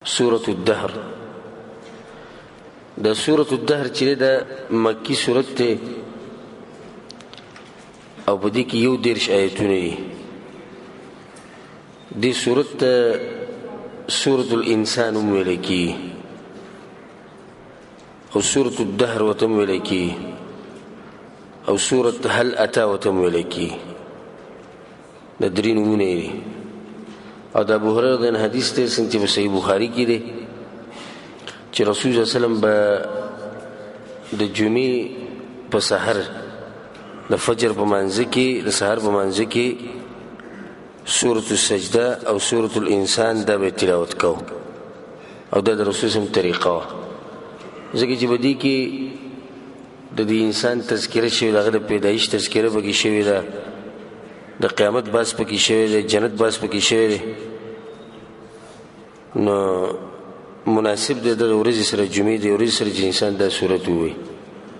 سورة الدهر. دا سورة الدهر چې دا مکی سورت ته او په دې کې یو 13 آیتونه دي. دې سورت ته سورة الانسان ویل کی او سورة الدهر وتم ویل کی او سورة هل اتا وتم ویل کی. دا درې نومونه دي. او دا ابو هريره د حدیث ته سنتي په صحیح بخاری کې دی چې رسول الله صلی الله علیه وسلم به د جمعې په سحر د فجر په منځ کې د سحر په منځ کې سورۃ السجده او سورۃ الانسان دا به تلاوت کو او دا د رسول سم طریقه ځکه چې بدی کې د دې انسان تذکره شوی دغه د پیدایش تذکره بګی شوی دا د قیامت باس پکې شوی دی جنت باس پکې شوی دی نو مناسب دی د ورځې سره جمعې دی ورځې سره چې انسان دا صورت ووایي.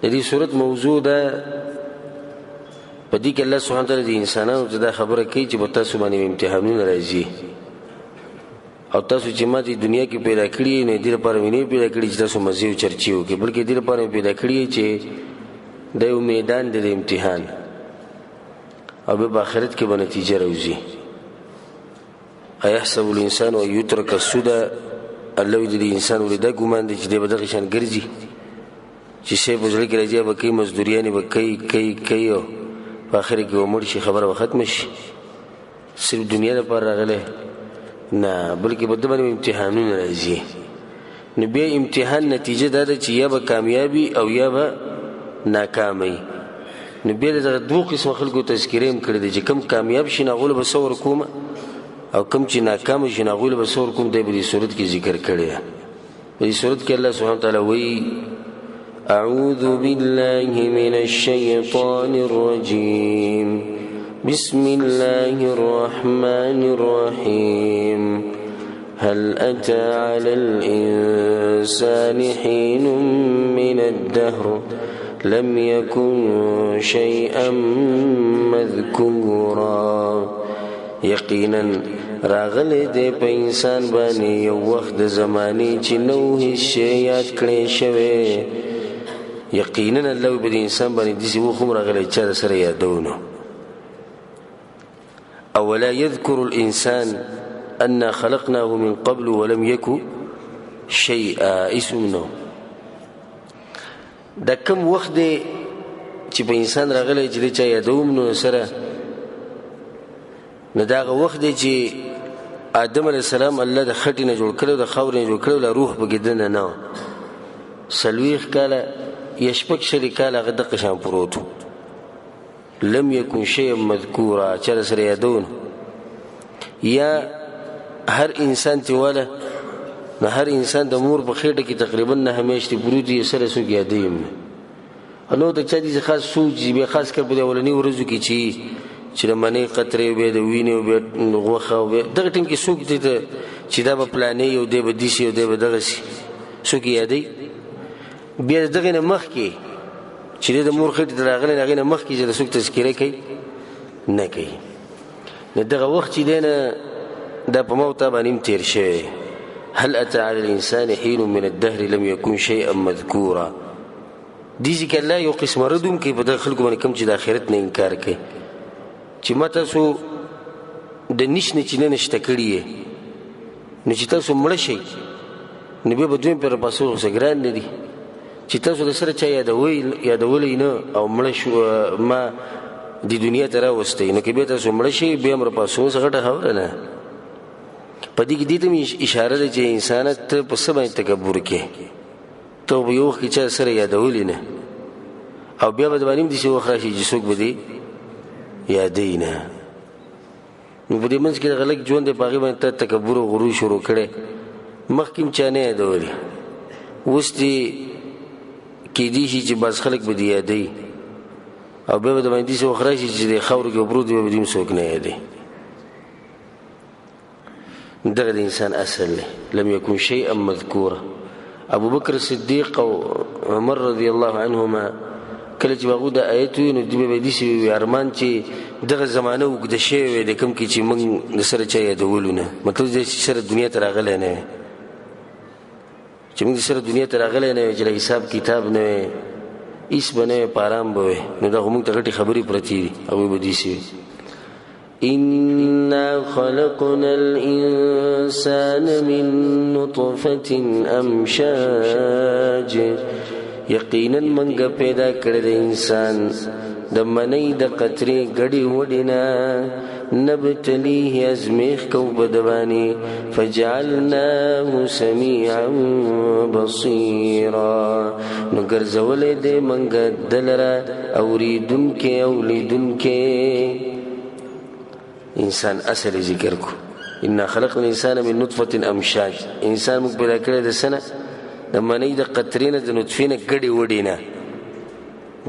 د دې صورت موضوع ده په دې کې الله سبحانه وتعالی د انسانانو ته دا خبره کوي چې په تاسو باندې امتحانونه راځي او تاسو چې ما دې دنیا کې پیدا کړی نه دې لپاره مې نه پیدا کړی چې تاسو مزه او چرچی وکړي بلکې دې لپاره پیدا کړی چې د یو میدان د امتحان او به آخرت کې به نتیجه راوځي. ايحسب الانسان ويترك السدى الله دې انسان ولدا ګمان دي چې دې بدغه شان ګرځي چې شی په ځل کې راځي به کوي مزدوریانه به کوي او په اخر کې عمر شي خبره ختم شي صرف دنیا لپاره راغله نه بلکې بده باندې امتحانونه راځي. نو به امتحان نتیجه دا ده چې یا به کامیابی او یا به ناکامي. نو بیا دغه دوه قسم خلکو تذکره هم کړی دی چې کم کامیاب شي ناغول به څور کوم او کم چې ناکام شي ناغول به څور کوم دی په دې صورت کې ذکر کړی دی. په دې صورت کې الله سبحانه وتعالی وایي اعوذ بالله من الشیطان الرجیم بسم الله الرحمن الرحیم هل أتى على الإنسان حين من الدهر لم يكن شيئا مذكورا. یقینا راغله دې په انسان باندې یو وخت د زمانه چې نو هیڅ شی یاد کړی شوی. یقینا الله په دې انسان باندې دې وخت راغله چې سره یادونه. اولا يذكر الانسان ان خلقناه من قبل ولم يكن شيئا اسمه. دا کم وخت دی چې په انسان راغلی چې چا یادوم نو سره نه داغه وخت دی چې آدم علیه السلام الله د خټې نه جوړ کړو د خاورې نه جوړ کړو لا روح پکې دننه نه سلويخ کاله یشپک شری کاله هغه دغه شان پروت لم یکن شیئا مذکورا چې سره یادون. یا هر انسان تیواله نو هر انسان د مور په خېټه کې تقریبا نه همیشتي پروتي سره سو یادیم نو د چا دي خاص سوچ به خاص کړ په اولنی ورځو کې چې منی قطرې به د وینې به غوخه به دغه ټیم کې سوق دي چې دا په پلانې یو دی به دي شي یو دی به دغه شي سو کې یادې بیا دغه نه مخ کې چې د مور خېټه راغله هغه نه مخ کې چې د سوق تذکره کوي نه کوي نه دغه وخت چې دینه دا په موت باندې تیر شي. هل أتى على الإنسان حين من الدهر لم يكن شيئا مذكورا. دي ذکر الله یو قسم ردوم کې په دغه خلکو باندې کم چې د آخرت نه انکار کوي چې ماته سو د نشنه چې نه نشته کړی نه چې تاسو مړ شئ نو به دوی پر پاسو سګران نه دي چې تاسو د سره چا یادولې نه او مړ شو ما د دنیا ته راوستي نو کې به تاسو مړ شئ به امر پاسو څنګه خبره نه پدې کې دې ته اشاره ده چې انسان ته په څه باندې تکبر کوي ته به یو کې چې سره یادولې نه او بیا به باندې دې څه وخراشي چې څوک به دې یادې نه. نو په دې منځ کې غلط ژوند په هغه باندې تکبر او غرور شروع کړي مخکې چا نه یادولې اوس دې کې دې چې بس خلک به دې یادې او بیا به باندې دې څه وخراشي چې د خاور کې وبرود به دې څوک نه یادې. دغه د انسان اصل لم يكن شيئا مذكورا. ابو بکر الصدیق او عمر رضی الله عنهما کله چې هغه د آیتو نو د به دي سي ارمان چې دغه زمانه وګد شي د کوم کې چې موږ د سره چا یادولونه مطلب دې سره دنیا ته راغله نه چې موږ سره دنیا ته راغلی نه وي چې حساب کتاب نه وي هېڅ به نه وي په ارام به وي نو دغه موږ ته غټې خبرې پرتې دي هغوی به داسې وي إنا خلقنا الإنسان من نطفة أمشاج یقینا منګه پیدا کړی د انسان د منۍ د قطرې ګډې وډې نه نبتلیه ازمیخ کو بدبانی فجعلناه سمیعا بصیرا نو ګرځولی دی منګه دلره اوریدونکې او لیدونکې انسان اصل ذکر کو انا خلقنا الانسان من نطفة امشاج انسان موږ پیدا کړی د څه نه د منۍ د قطرې نه د نطفې نه ګډې وډې نه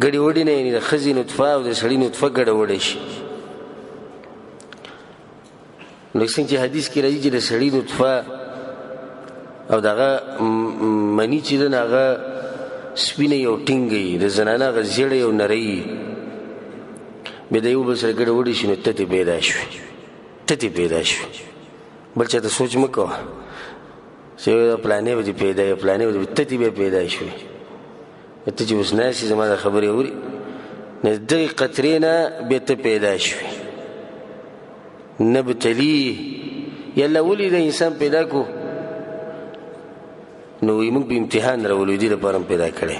ګډې وډې نه یعنې د ښځې نطفه او د سړي نطفه ګډه وډه شي نو څنګه چې حدیث کې راځي چې د سړي نطفه او دغه مني چې ده نه هغه سپینه یو ټینګه وي د زنانه هغه زیړه یو نری وي بیا د یو بل سره ګډه وډې شي نو تتې پیدا شوې تتې پیدا شوې بل چا ته سوچ مه کوه چې پلانې به دې پیدا یا پلانې به دې تتې بیا پیدا شوې ته چې اوس ناست یې زما د خبرې اوري نو دغې قطرې نه بیا ته پیدا شوې نبتلیه یالله ولې د انسان پیدا کو نو وایي موږ په امتحان راولو دې لپاره هم پیدا کړی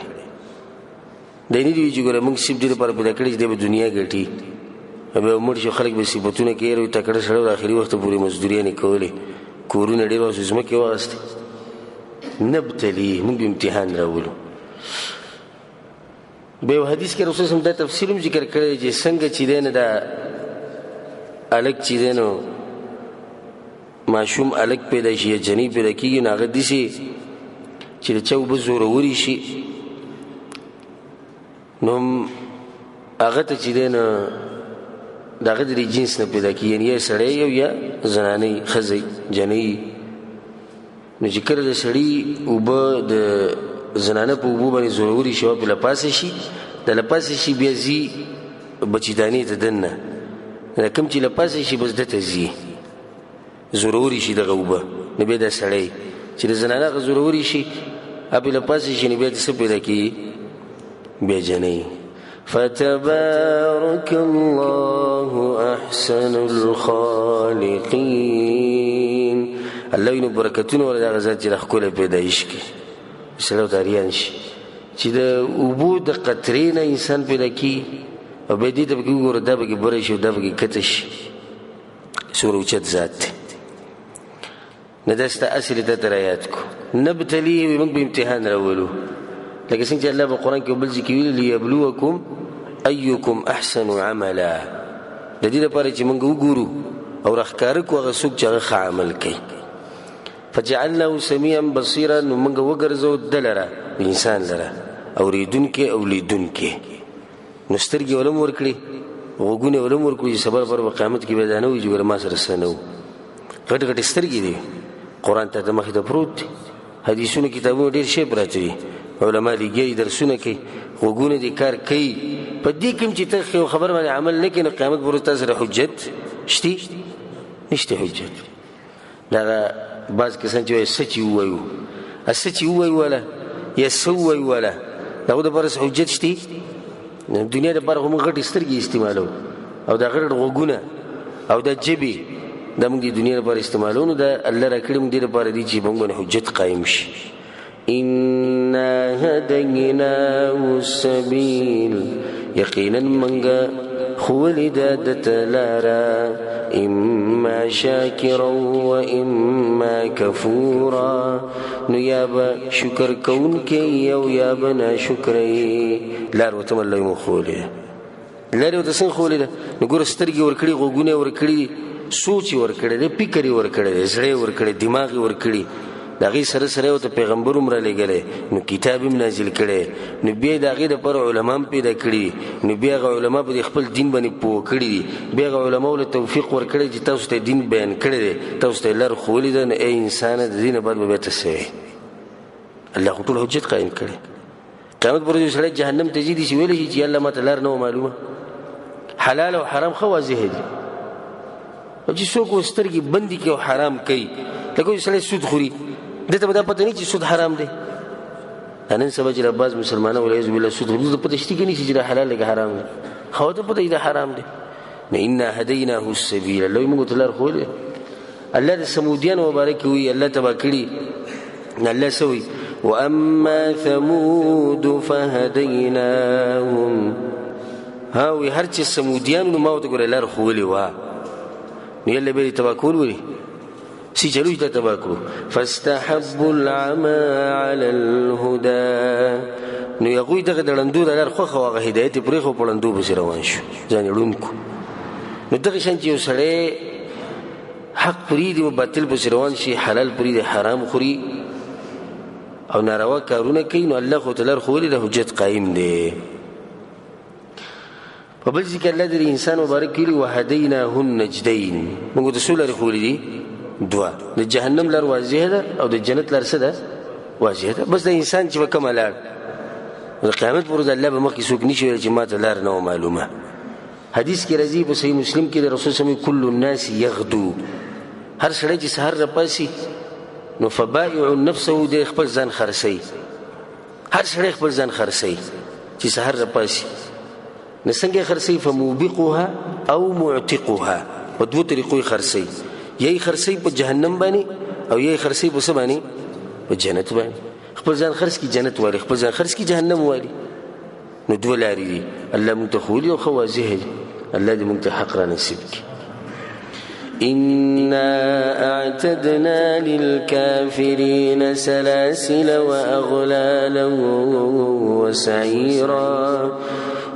دی نه دي وي چې ګوره موږ صرف دې لپاره پیدا کړی چې دی به دنیا ګټي بیا مړ شي خلک به صفتونه کوي یاره تکړه سړی د آخري وخته پورې مزدوریانې کولې کورونه ډېر وخت ځمکې واغستې نبتلیه موږ به امتحان راولو بیا یو حدیث کې رسول صلی دا تفصیل هم ذکر کړی چې څنګه چې دی نه دا الک چې دی نو ماشوم الک پیدا شي یا جنۍ پیدا کېږي نو هغه داسې چې د چا اوبه زوروري شي نو هغه ته چې دی نو د هغه د دې جنس نه پیدا کېږي یعنې یا سړی یو یا زنانۍ ښځی جنۍ نو چې کله د سړي اوبه د زنانه په اوبو باندې زوروري شي او پې لپاسې شي د لپاسې شي بیا ځي بچیدانې ته دننه کوم چې لپاسې شي بس ده ته ځي زوروري شي دغه اوبه نو بیا دا سړی چې د زنانه هغه زوروري شي او پې لپاسې شي نو بیا د څه پیدا کېږي بیا جنۍ فتبارك الله احسن الخالقين الله وینو برکتونه ولا دغه ذات چې د ښکلی پیدایش کې سړی ورته اریان شي چې د اوبو د قطرې نه انسان پیدا کېږي او بیا دې ته پکې وګوره دا پکې بری شي او دا پکې کته شي څومره اوچت ذات دی نه دا ستا اصل ته تر یاد کو نبتلیه وي موږ به امتحان راولو لکه څنګه چې الله په قرآن کې بل ځای کې ویلي لیبلوکم ایکم احسن عملا د دې لپاره چې موږ وګورو او راښکاره کړو هغه څوک چې هغه ښه عمل کوي فجعلناه سمیعا بصیرا نو موږ وګرځو ده لره انسان لره اورېدونکی او لیدونکی نو سترګې ولم ورکړي غوږونه ولم ورکړي چې سبا پر قیامت کې به دا نه وي چې ګوره ما سره څه نه و غټ غټې سترګې دي قرآن ته مخې ته پروت دی حدیثونه کتابونه ډېر شی پراته دي علما لګي درسونه کوي غوږونه دې کار کوي په دې کې چې ته یو خبر باندې عمل نه کوې نو قیامت پر ورځ تا سره حجت شته نشته حجت دغه بعض کسان چې وایي څه چې ووایو څه چې ووایو والا یا څه ووایو والا د هغو دپاره څه حجت شته دنیا دپاره خو موږ غټې سترګې استعمالوو او دا غټ غوږونه او دا جبې دا موږ د دنیا لپاره استعمالوو نو دا الله را کړي موږ دې لپاره دي چې موږ باندې حجت قایم شي انا هدیناه السبیل یقینا منګه ښوولې ده دته لاره اما شاکرا و اما کفورا نو یا به شکر کوونکی او یا به ناشکری لار ورته هم الله موږ ښوولې ده لار یې ورته څنګه ښوولې ده نو ګوره سترګې ورکړي غوږونه یې ورکړي سوچ یې ورکړی دی فکر یې ورکړی دی زړه یې ورکړی دماغ یې ورکړي د هغې سره سره ورته پیغمبر هم رالیږلی نو کتاب هم نازل کړی نو بیا یې د هغې دپاره علما هم پیدا کړي نو بیا هغه علما په خپل دین باندې پوه کړي دي بیا هغه علماو له توفیق ورکړی چې تاسو ته دین بیان کړی دی تاسو ته یې لار ښوولې ده نو ای انسانه د دې نه بعد به بیا ته څه وایې الله خو ټول حجت قایم کړی قیامت پر ورځ سړی جهنم ته ځي داسې ویلی شي چې الله ما ته لار نه وه معلومه حلال او حرام ښه واضح دي او چې څوک سترګې بندې کړي او حرام کوي لکه سړی سود خوري دته به دا پته نه چې سود حرام دی. نن سبا چې بعض مسلمانان والعیاذ بالله سود د پته شته کې نه چې دا حلال دی حرام دی، خو ته پته دا حرام دی. نه ان هدیناه السبیل، الله موږ ته لار ښوولې. الله د سمودیان مبارک وي، الله تبا کړي. الله سوي واما ثمود فهديناهم، ها وي هر چې سمودیان نو ما ته ګور لار ښوولې وا، نو یله به تبا کول وي سی چلوش ته تبا کړو. فاستحبوا العمى على الهدى، نو یغوی دغه دړندو د لار خوخه واغه هدایت پرې خو پړندو به روان شو ځان لونکو. نو دغه شان چې یو سړی حق پرې دی او باطل به روان شي، حلال پرې دی حرام خوري او ناروا کارونه کوي، نو الله خو تعالی خو له حجت قائم دی. په بل ځکه الله دې انسان مبارک کړي وهديناه النجدين، موږ د سولر خو دي دوا، د جهنم لار واضحه ده او د جنت لار څه ده واضحه ده. بس د انسان چې کومه لار د قیامت پر ورځ الله به مخکې څوک نشي ویل چې ما ته لار نه معلومه. حدیث کې راځي په صحیح مسلم کې د رسول صلی الله علیه وسلم کل الناس یغدو، هر سړی چې سحر راپاسي نو فبائع نفسه د خپل ځان خرڅي، هر سړی خپل ځان خرڅي چې سحر راپاسي. نو څنګه خرڅي؟ فموبقها او معتقها، په دوه طریقو خرڅي، یی خرڅي په جهنم باندې او یی خرڅي په څه باندې؟ په جنت باندې. خپل ځان خرڅ کی جنت والی، خپل ځان خرڅ کی جهنم والی. نو دوه لارې دي، الله موږ ته ښوولي او ښه واضح دي. الله دې موږ ته حق را نصیب کړي. إنا أعتدنا للكافرين سلاسل وأغلالا وسعيرا،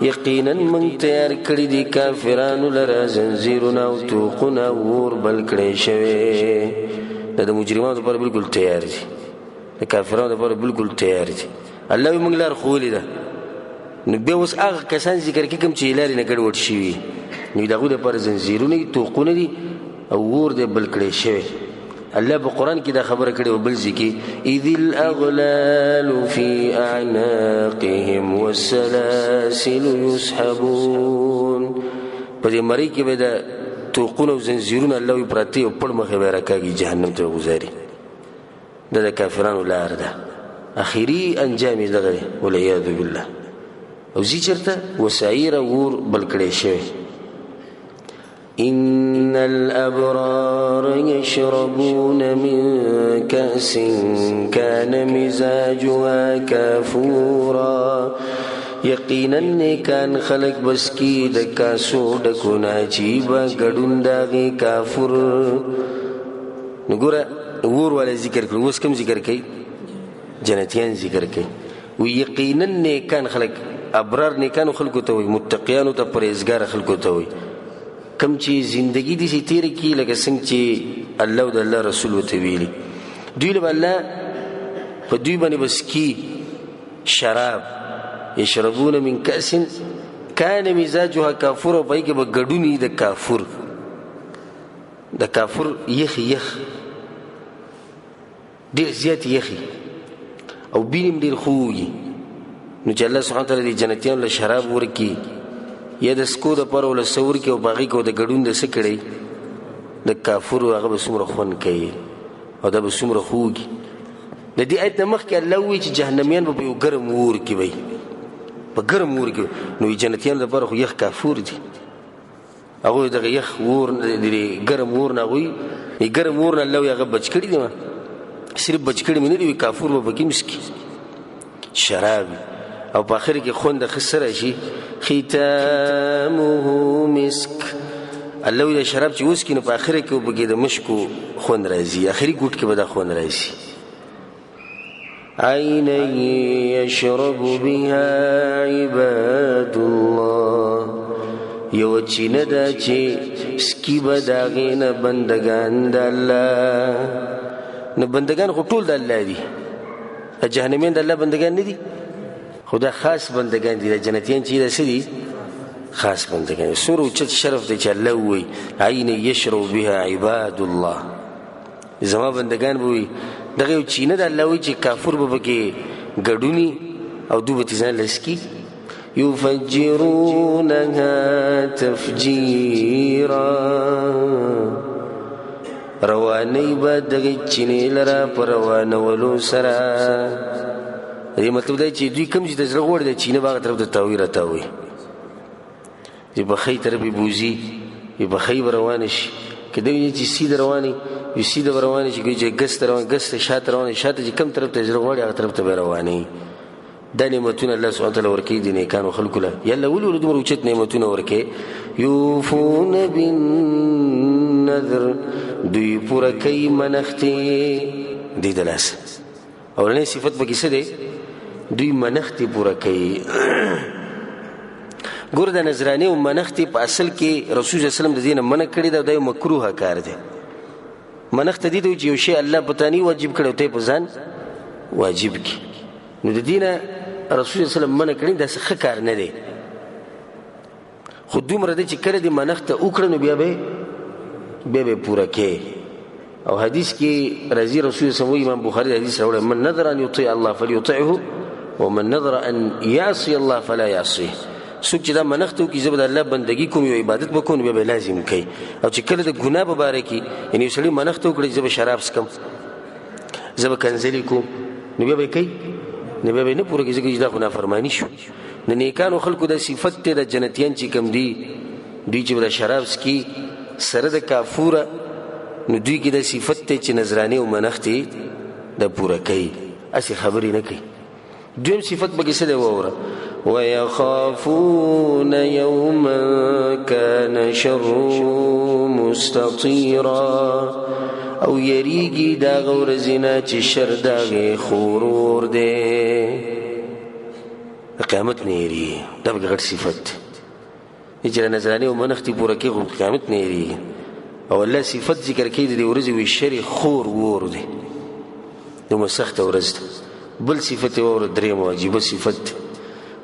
یقینا من تیار کړی دي کافرانو لره زنجیرونه او توقونه اور بل کړی شوی. دا د مجرمانو لپاره بالکل تیار دي، د کافرانو لپاره بالکل تیار دي. الله موږ لار ښوولې ده. نو بیا اوس هغه کسان ذکر کوي کوم چې لارې نه ګډوډ شوي، نو د هغوی لپاره زنجیرونه دي، توقونه دي او اور دی بل کړی شوی. الله په قرآن کې دا خبره کړې او بل ځای کې اذ الاغلال فی اعناقهم والسلاسل یسحبون، په دې مرۍ کې به د توقونه او زنځیرونه الله وي پراته او پړ مخې به راکاږي جهنم ته وګذاري. دا د کافرانو لار ده، اخري انجام یې دغه دی والعیاذ بالله. او ځي چېرته؟ وسعیره اور بل کړی شوی. إن الأبرار يشربون من كأس كان مزاجها كافورا، یقینا نیکان خلق بس کی د کاسو ډکونه چې به ګډون داغې کافر. نو ګوره اور والا ذکر کړو، اوس کوم ذکر کوي؟ جنتیان ذکر کوي. و یقینا نیکان خلق، ابرار نیکانو خلقو ته وي، متقیانو ته پرهیزګار خلقو ته وي، کم چې زندگی دي سي تیر کی لکه څنګه چې الله او د الله رسول وته ویلي. دوی له الله په دوی باندې بس کی شراب، یشربون من کأس کان مزاجها کافور، او پای کې به ګډونی د کافر، د کافر یخ یخ ډیر زیات یخي او بینم ډیر خوږي. نو چې الله سبحانه وتعالی جنتیانو له شراب ورکی یا د سکو د پر ول سور کې او باغی کو د ګډون د سکړی د کافر هغه به څومره خون کوي او دا به څومره خوږي. د دې آیت مخ کې الله وی چې جهنميان به یو ګرم ور کې وي، په ګرم ور کې. نو جنتیان د پر خو یخ کافر دي، هغه د یخ ور د ګرم ور نه وي، ګرم ور نه الله هغه بچ کړی دی، ما صرف بچ کړی مې نه دی، کافر به پکې مسکی شراب او په اخر کې خوند خسره شي. ختامه مسک، الله وی شراب چې اوس کې نو په اخر کې وبګي د مشکو خوند راځي، اخري ګوټ کې به دا خوند راځي. عین یشرب بها عباد الله، یو چینه دا چې سکی به د هغې نه بندګان د الله. نو بندګان خو ټول د الله دي، جهنميان د الله بندګان نه دي، خدا خاص بندگان دي. جنتیان چې داسې دي خاص بندگان. سور اوچت شرف دی چې الله ووایي عین یشرب بها عباد الله، زما بندگان به وي. دغه یو چینه د الله وایي چې کافر به پکې ګډوني او دوی به ترې ځان لسکي. یفجرونها تفجیرا، رواني به دغه چینې لره په روانولو سره. دې مطلب دی چې دوی کوم چې د زړه غوړ د چینه باغ طرف ته تاوی راتاوي چې بخۍ طرف یې بوځي یې بخۍ به روانه شي که دوی چې سیده روانې یو سیده به روانې شي چې ګس ته روان ګس ته شاته روانې شاته چې کوم طرف ته زړه غواړي هغه طرف ته به روانې. دا نعمتونه الله سبحانه وتعالی ورکوي د نیکانو خلکو له. یا الله ولې ولې دومره اوچت نعمتونه ورکوي؟ یوفون بالنذر دوی پوره کوي منښتې دې د لاسه. اولنی صفت پکې څه دی؟ دوی منښتې پوره کوي. ګوره د نذرانې او منښتې په اصل کې رسول صلی الله علیه وسلم د دې نه منع کړې ده او دا یو مکروه کار دی. منښت دې ته چې یو شی الله په تا نه واجب کړی او ته یې په ځان واجب کړي نو د دې نه رسول صلی الله علیه وسلم منع کړي دا ښه کار نه دی. خو دومره دی چې کله دې منښت وکړه نو بیا به پوره کې. او حدیث کې راځي رسول الله صلی الله علیه وسلم امام بخاری حدیث راوړی من نذر ان يطيع الله فليطعه ومن نذر ان يعصي الله فلا يعصيه. څوک چې دا منښت وکړي زه به د الله بندګي کوم یو عبادت به کوم بیا به لازم کوي. او چې کله د ګناه په باره کې یعنې یو سړي منښت وکړي زه به شراب څکم زه به کنځلې کوم نو بیا به یې کوي نو بیا به یې نه پوره کوي ځکه چې دا خو نافرماني شو. د نیکانو خلکو دا صفت دی د جنتیان چې کوم دي دوی چې به د شراب څکي سره د کافوره نو دوی کې دا صفت دی چې نذرانې او منښتې د پوره کوي هسې خبرې نه کوي. دویم صفت پکې څه دی واوره ويخافون يوما كان شره مستطيرا او یریږي دا ورځې نه چې شر د هغې خورور دی. د قیامت نه یریږي دا پکې غټ صفت دی چې د نذرانې او منښتې پوره کوي خو قیامت نه یریږي. او الله صفت ذکر کوي د دې ورځې وایي شر خور وور دی دومره سخته ورځ ده. بل صفت یې واوره درېیمه عجیبه صفت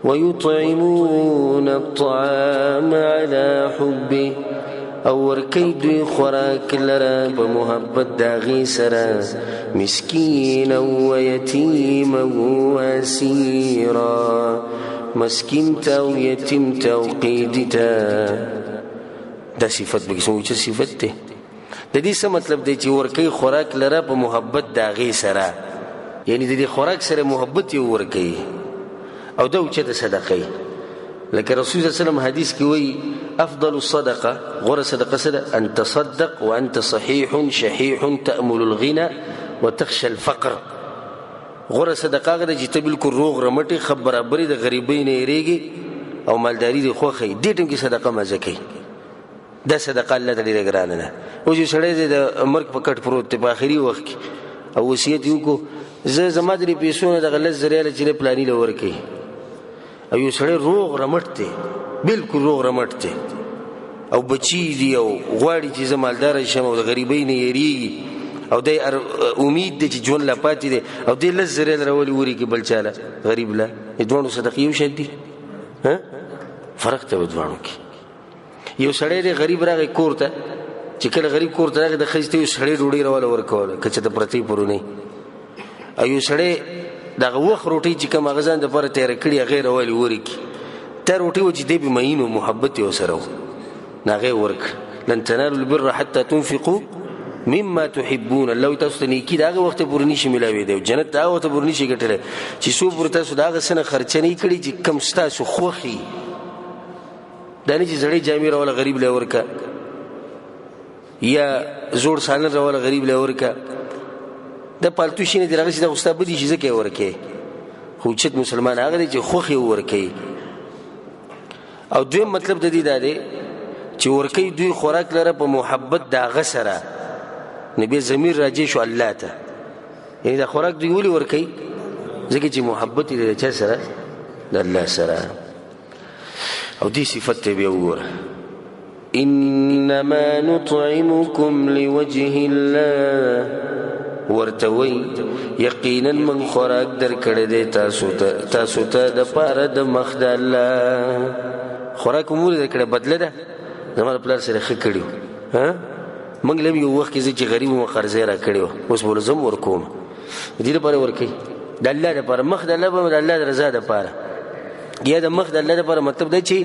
ويطعمون الطعام على حبه او ورکی دوی خوراک لره په محبت د هغې سره مسکینا و یتیما و اسیرا مسکین ته او یتیم ته او قیدي ته. دا صفت پکې څومره اوچت صفت دی. د دې څه مطلب دی چې ورکی خوراک لره په محبت د هغې سره یعنې د دې خوراک سره محبت یې ورکی او دا اوچته صدقه لکه رسول صلی الله علیه وسلم حدیث کې وایي افضل الصدقه غوره صدقه څه ده ان تصدق وانت صحیح شحیح تأمل الغنى وتخشى الفقر. غوره صدقه هغه ده چې ته بالکل روغ رمټې ښه برابرې د غریبۍ نه یېرېږې او مالداري دې خوښوي دې ټیم کې صدقه مزه کوي. دا صدقه الله ته ډېره ګرانه ده. اوس یو سړی دی د مرګ په کټ پروت دی په آخري وخت کې او وصیت یې وکړو زه زما درې پیسو نه دغه 10,000 ریاله چې دی پلاني له ورکوي او یو سړی روغ رمټ دی بالکل روغ رمټ دی او بچي دي او غواړي چې زه مالداره شم او د غریبۍ نه یېرېږي او دی امید دی چې ژوند لا پاتې دی او دی 10,000 ریاله راولي ورکړي بل چا له غریب له دواړو صدقې یو شان دي فرق ته په دواړو کې. یو سړی دی غریب راغی کور ته چې کله غریب کور ته راغی د ښځې ته یو سړی ډوډۍ راواله ورکوله که چېرته پرتې پرونی او یو سړی دغه وخت روټۍ چې کوم هغه ځان دپاره تیاره کړي هغې راولي ورکړي تا روټۍ وه چې دی به مین و محبت یې ورسره و نو هغې ورکړه لن تنالوا البر حتى تنفقوا مما تحبون. الله وایي تاسو ته نیکي د هغه وخته پورې نشي میلاوېدی او جنت د هغه وخته پورې نشي ګټلی چې څو پورې تاسو د هغه څه نه خرچه نه کړي چې کم ستاسو خوښي. دا نه چې زړې جامې راوله غریب له ورکه یا زوړ سالن راوله غریب له ورکه دا پالتو شي نه دی راغلی چې دا خو ستا بدي شي ځکه یې ورکوې. خو اوچت مسلمان هغه دی چې خوښ یې ورکوي. او دویم مطلب د دې دا دی چې ورکوي دوی خوراک لره په محبت د هغه سره نو بیا ضمیر راجع شو الله ته یعنې دا خوراک دوی ولې ورکوي ځکه چې محبت یې د چا سره د الله سره. او دې صفت ته بیا وګوره انما نطعمكم لوجه الله ورتوي یقینا من خوراک در کړی دی تاسو ته د پاره د مخ د الله. خوراک مو در کړی بدله ده زما د پلار سره ښه کړي و موږ له یو وخت کې زه چې غریب وم قرضې را کړې وه اوس به زه هم ورکوم د دې لپاره ورکوي د الله دپاره مخ د الله به د الله د رضا دپاره یا د مخ د الله دپاره مطلب دی چې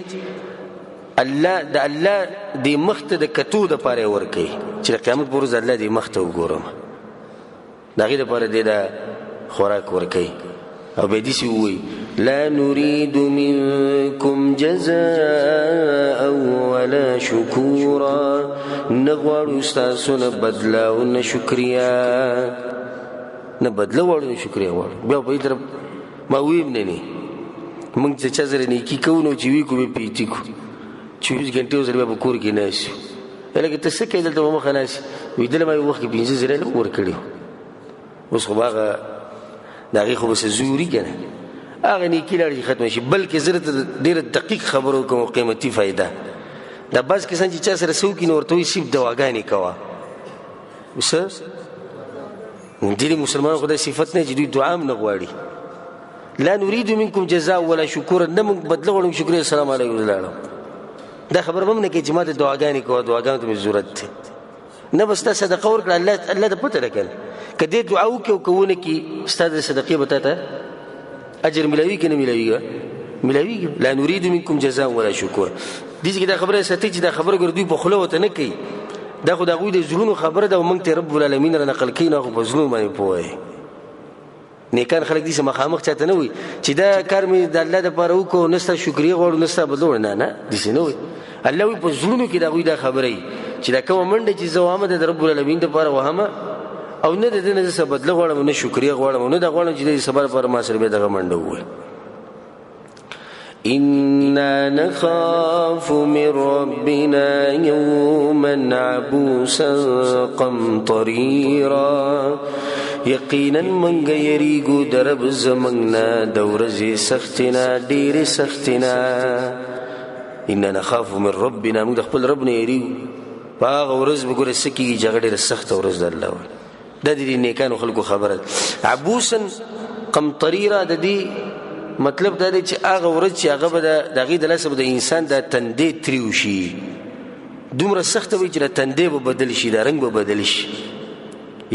الله د مخ ته د کتو دپاره یې ورکوي چې د قیامت په ورځ الله دې مخ ته وګورم د هغې دپاره دې دا خوراک ورکوي او بیا داسې ووایي لا نريد منكم جزاء ولا شكورا نه غواړو ستاسو نه بدله او نه شکریا نه بدله غواړو نه شکریا غواړو بیا په دې طرف ما ویم نه موږ چې چا سره نیکي کوو نو چې وي کو بیا پیټي کو 24 ګنټې ورسره بیا په کور کې ناست یو لکه ته څه کوې دلته به مخه ناست وي دله ما یو وخت کې 15 زره هم ورکړي اوس خو به هغه د هغې خو بس زوري که نه هغه نیکي لاړه چې ختمه شي بلکې زه درته ډېره دقیق خبره وکړم او قیمتي فایده دا بعض کسان چې چا سره څه وکړي نو ورته وایي صرف دواګانې کوه څه ډېرې مسلمانان خو دا صفت نه چې دوی دعا هم نه غواړي لا نريد منكم جزاء ولا شکورا نه موږ بدله غواړو شکریا السلام علیکم لاړم دا خبره به هم نه کوي چې ما ته دعاګانې کوه دعاګانو ته مې ضرورت دی نه به ستا صدقه ورکړه الله ته پته ده که نه که دې دعا وکړي او که ونه کړي ستا د صدقې به تا ته اجر ملاوي که نه ملاویږي ملاویږي لا نريد منكم جزاء ولا شکورا دې کې دا خبره ساتي چې دا خبره ګوره دوی په خوله ورته نه کوي دا خو د هغوی د زړونو خبره ده او موږ ته رب العالمین را نقل کوي نو خو په زړونو باندې پوهوي نیکان خلک دې مخامخ چاته نه وي چې دا کار مې د الله دپاره وکړو نه ستا شکریه غواړو نه ستا بدله غواړو نه داسې نه وي الله وایي په زړونو کې د هغوی دا خبره وي چې دا کومه منډه چې زه وهمه ده د رب العالمین دپاره وهمه او نه د دې نه زه څه بدله غواړم او نه شکریه غواړم او نه دا غواړم چې د سبا لپاره ما سره بیا دغه منډه ووایي إنا نخاف من ربنا يوما عبوسا قمطريرا یقینا منګ یریګو درب زمنګنا دورزي سختنا ډیر سختنا إنا نخاف من ربنا موږ خپل رب نه یریګو باغ ورځ به ګوره سکی جګړه سخت ورځ د الله د دې نیکانو خلکو خبره عبوسا قمطريرا د دې مطلب دا دی چې هغه ورځ چې هغه به د هغې د لاسه به د انسان دا تندې تریو شي دومره سخته وي چې د تندې به بدل شي د رنګ به بدل شي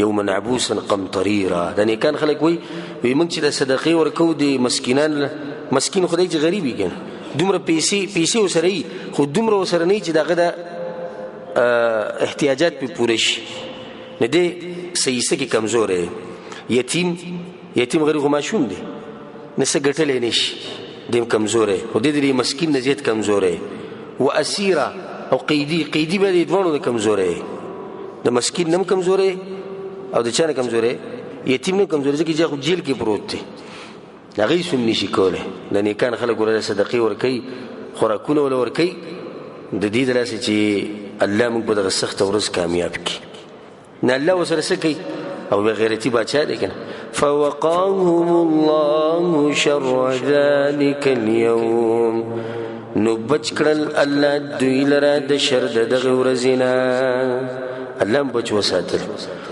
یوما عبوسا قمطريرا د نیکان خلک وایي موږ چې د صدقې ورکوو د مسکینان مسکین خدای چې غریب وي که نه دومره پیسې ورسره وي خو دومره ورسره نه وي چې د هغه د احتیاجات پرې پوره شي نه دی سیسه کې کمزوری یتیم غریب خو ماشوم دی نه څه ګټلی نه شي دیم کمزوری خو دې د مسکین نه زیات کمزوری و اسیره او قیدي به د دواړو نه کمزوری د مسکین نه هم کمزوری او د چا نه کمزوری یتیم نه کمزوری ځکه چې خو جیل کې پروت دی هغه یې سم نشي کولی د نیکان خلک ورله صدقې ورکوي خوراکونه وله ورکوي د دې د لاسه چې الله موږ په دغه سخته ورځ کامیاب کړي نه الله ورسره څه کوي او بیا غیرتي باچا دی که نه فوقاهم الله شر ذلك اليوم نو بچ کړل الله دوی لره د شر د دغه ورځې نه الله هم بچ وساتل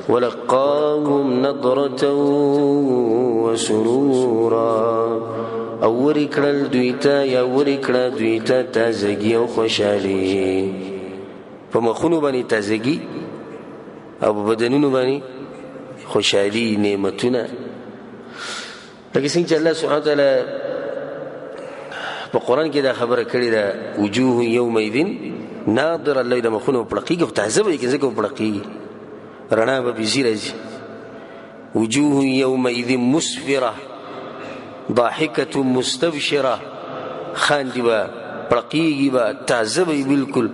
ولقاهم نضرة وسرورا او ورې کړل دوی ته یا ورې کړه دوی ته تازګي او خوشحالي په مخونو باندې تازګي او په بدنونو باندې خوشحالي نعمتونه لکه څنګه چې الله سبحانه وتعالی په قرآن کې دا خبره کړې ده وجوه یومئذ ناظره الله د مخونو پړقېږي خو تعذب یې کوي ځکه پړقېږي رڼا به بېزي راځي وجوه یومئذ مسفره ضاحکة مستبشره خاندي به پړقېږي به تعذب یې بلکل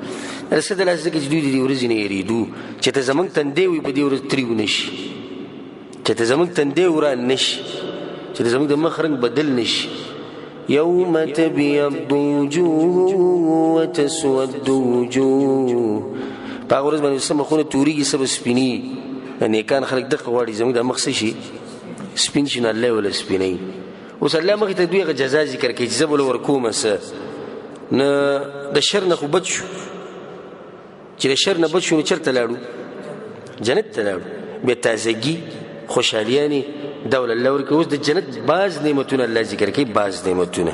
څه د لاسه ځکه چې دوی د دې ورځې نه یېرېدو چې ته زموږ تندی وي په دې ورځ تریو نه شي چې ته زموږ تندی وران نه شي چې زموږ د مخ رنګ بدل نه شي یوم تبیض وجوه وتسود وجوه په هغه ورځ باندې څه مخونه تورېږي څه به سپیني نیکان خلک دقه غواړي زموږ د مخ څه شي سپین شي نو الله یې وله سپینوي اوس الله مخې ته دوی هغه جزا ذکر کوي چې زه به له ورکومه څه نه د شر نه خو بچ شو چې د شر نه بچ شو نو چېرته لاړو جنت ته لاړو بیا تازګي خوشحالیانې دول الله ورکوي اوس د جنت بعض نعمتونه الله ذکر کوي بعض نعمتونه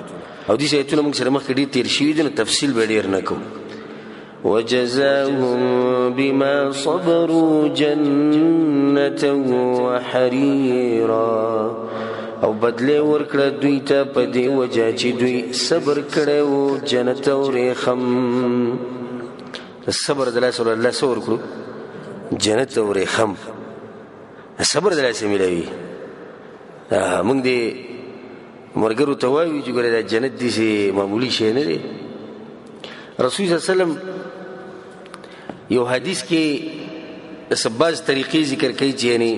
او دې آیتونه موږ سره مخکې ډېر تېر شوي دي نو تفصیل به ډېر نه کوو وجزاهم بما صبروا جنة وحريرا او بدله ورکړه دوی ته په دې وجه چې دوی صبر کړی و جنت او ریخم صبر د لاسه الله صبر کړو جنت او ریخم صبر د لاسه ملوي موږ دې مرګرو ته وایو چې ګوره دا جنت دې معمولی شی نه دی رسول صلی الله علیه وسلم یو حدیث کې سباز طریقې ذکر کوي چې یعنی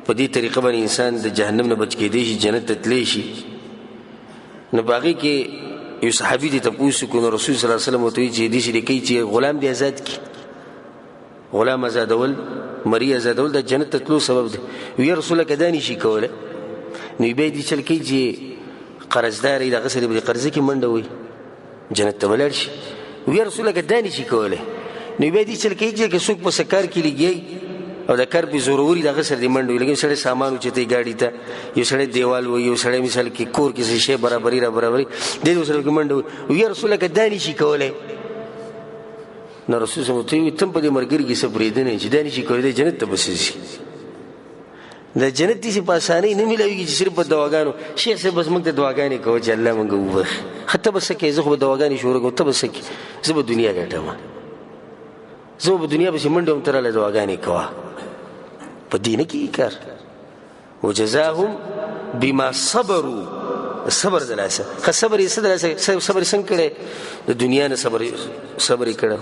په دې طریقه باندې انسان د جهنم نه بچ کېدی شي جنت ته تللی شي نو باغی کې یو صحابي دې تاسو کو رسول صلی الله علیه وسلم ته چې دې شي کوي چې غلام دې آزاد کی غلام آزادول مری آزادول د جنت ته تلو سبب دی وی رسول الله کدانی شي کوله نو به دې چل کوي چې قرضدار دې غسر به قرض کې منډه وي جنت ته ولر شي وی رسول الله کدانی شي کوله نو به دې چل کوي چې څوک په سکار کې لګي او د کار په ضروري د غسر دی منډو لګي سړی سامان چته گاډي ته یو سړی دیوال و یو سړی مثال کې کور کې شی برابرۍ را برابرۍ دې سره کې منډو وی رسول الله کدانی شي کوله نو رسول الله ته تم په دې مرګري کې صبر دې نه چې دانی شي کوله جنت ته بسې د جنت دې په اسانۍ نه ملويږي چې صرف په دواګانو شیخ صاحب بس موږ ته دواګانې کوو چې الله موږ وبخ حتی بس کې زه خو دواګانې شروع کوم ته بس کې زه په دنیا ګټم زه په دنیا به منډم تر له دواګانې کوه په دین کې کار وجزاهم بما صبروا صبر دلاسه صبر یې صدراسه صبر څنګه کړي د دنیا نه صبر کړو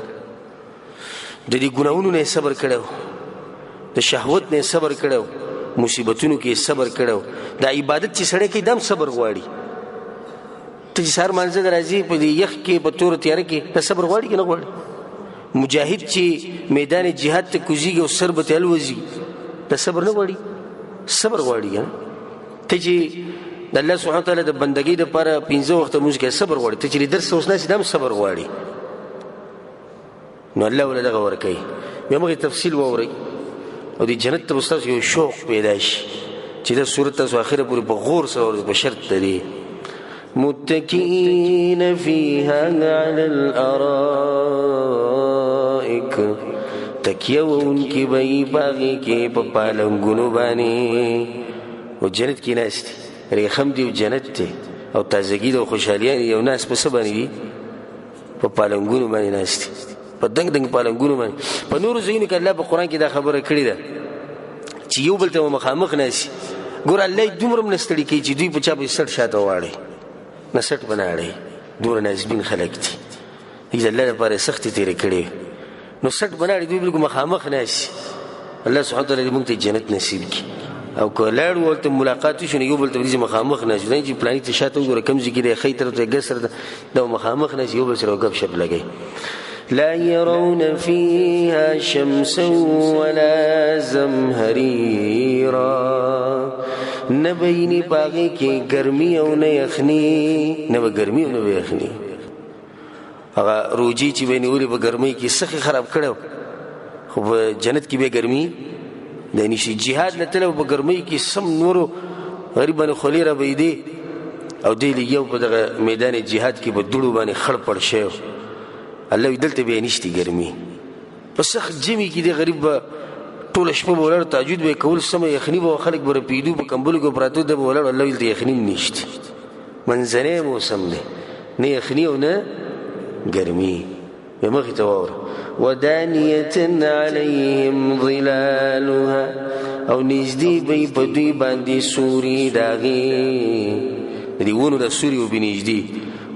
د دې ګناونو نه صبر کړو د شهوت نه صبر کړو مصیبتونو کې صبر کړو د عبادت چې سړی کې دم صبر غواړي ته چې سار مانځه راځي په دې یخ کې په تور تیار کې د صبر غواړي کې نه غواړي مجاهد چې میدان جهاد ته کوزيږي او سر به تلوځي د صبر نه غواړي صبر غواړي ته چې د الله سبحانه تعالی د بندګۍ لپاره 15 وخت موږ کې صبر غواړي ته چې درس اوسنه چې دم صبر غواړي نو الله ولا دغه ورکي بیا موږ تفصیل ووري او د جنت ته استاد یو شوق پیدا شي چې د سورته تاسو اخره پورې په غور سره په شرط دی متکئین فیها علی الارائک تکیون کی بئی باغی کی په پالنګونو باندې او جنت کې ناشتي ریخم دی او جنت ته او تازگی او خوشحالي یو ناس په سبا نه په پالنګونو باندې ناشتي په دنګ پالنګونو باندې په نور زینو کې الله په قران کې دا خبره کړې ده چې یو بل ته مخامخ ناشي ګور الله دومره منستړي کې چې دوی په چا په سر شاته واړي نسټ بناړي دور نازبین خلک دي دې الله لپاره سخت تیرې کړې نو سټ بناړي دوی بل مخامخ ناشي الله سبحانه وتعالى موږ ته جنت نصیب کړي او کولړ ولته ملاقات شونه یو بل ته مخامخ ناشي نه چې پلانې ته شاته وګوره کم ځکه دی خیتر ته ګسر د مخامخ ناشي یو بل سره غب شپ لګي لا يرون فيها شمسا ولا زمهريرا نبيني باغي کې ګرمي او نه يخني نه ګرمي او نه يخني هغه روجي چې ویني په ګرمي کې سخی خراب کړو خو جنت کې به ګرمي د نشي jihad نه تل په ګرمي کې سم نورو غریبانو خلیره به دي او دی یو په دغه میدان jihad کې په دړو باندې خړ پړ شي الله دلته به نشتی ګرمي پس جمی کې دی غریب ټول شپه ولر تهجد به کول سم یخنی به خلک بر پیدو په کمبل کو پراتو د ولر الله دلته یخنی نشتی منځنه موسم دی نه یخنی او نه ګرمي به مخ ته وره ودانيه عليهم ظلالها او نزدي به په دوی باندې سوري داغي دی ونه د سوري وبنجدي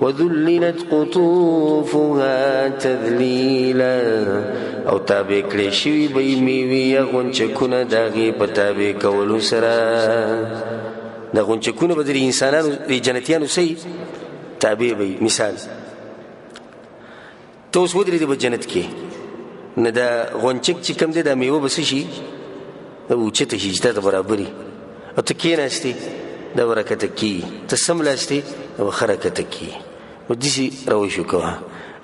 وذللت قطوفها تذليلا او تابع کړي شي به میوي غونچکونه داغي په تابع کولو سره د غونچکونه بدري انسانانو د جنتیانو سي تابع به مثال توس ودري د جنت کې نه دا غونچک چې کم دي د میوه بس شي او چته شي چې برابرۍ او ته کې نهستي دا برکت کی تسملاستی او حرکت کی ودیسی روشو کوه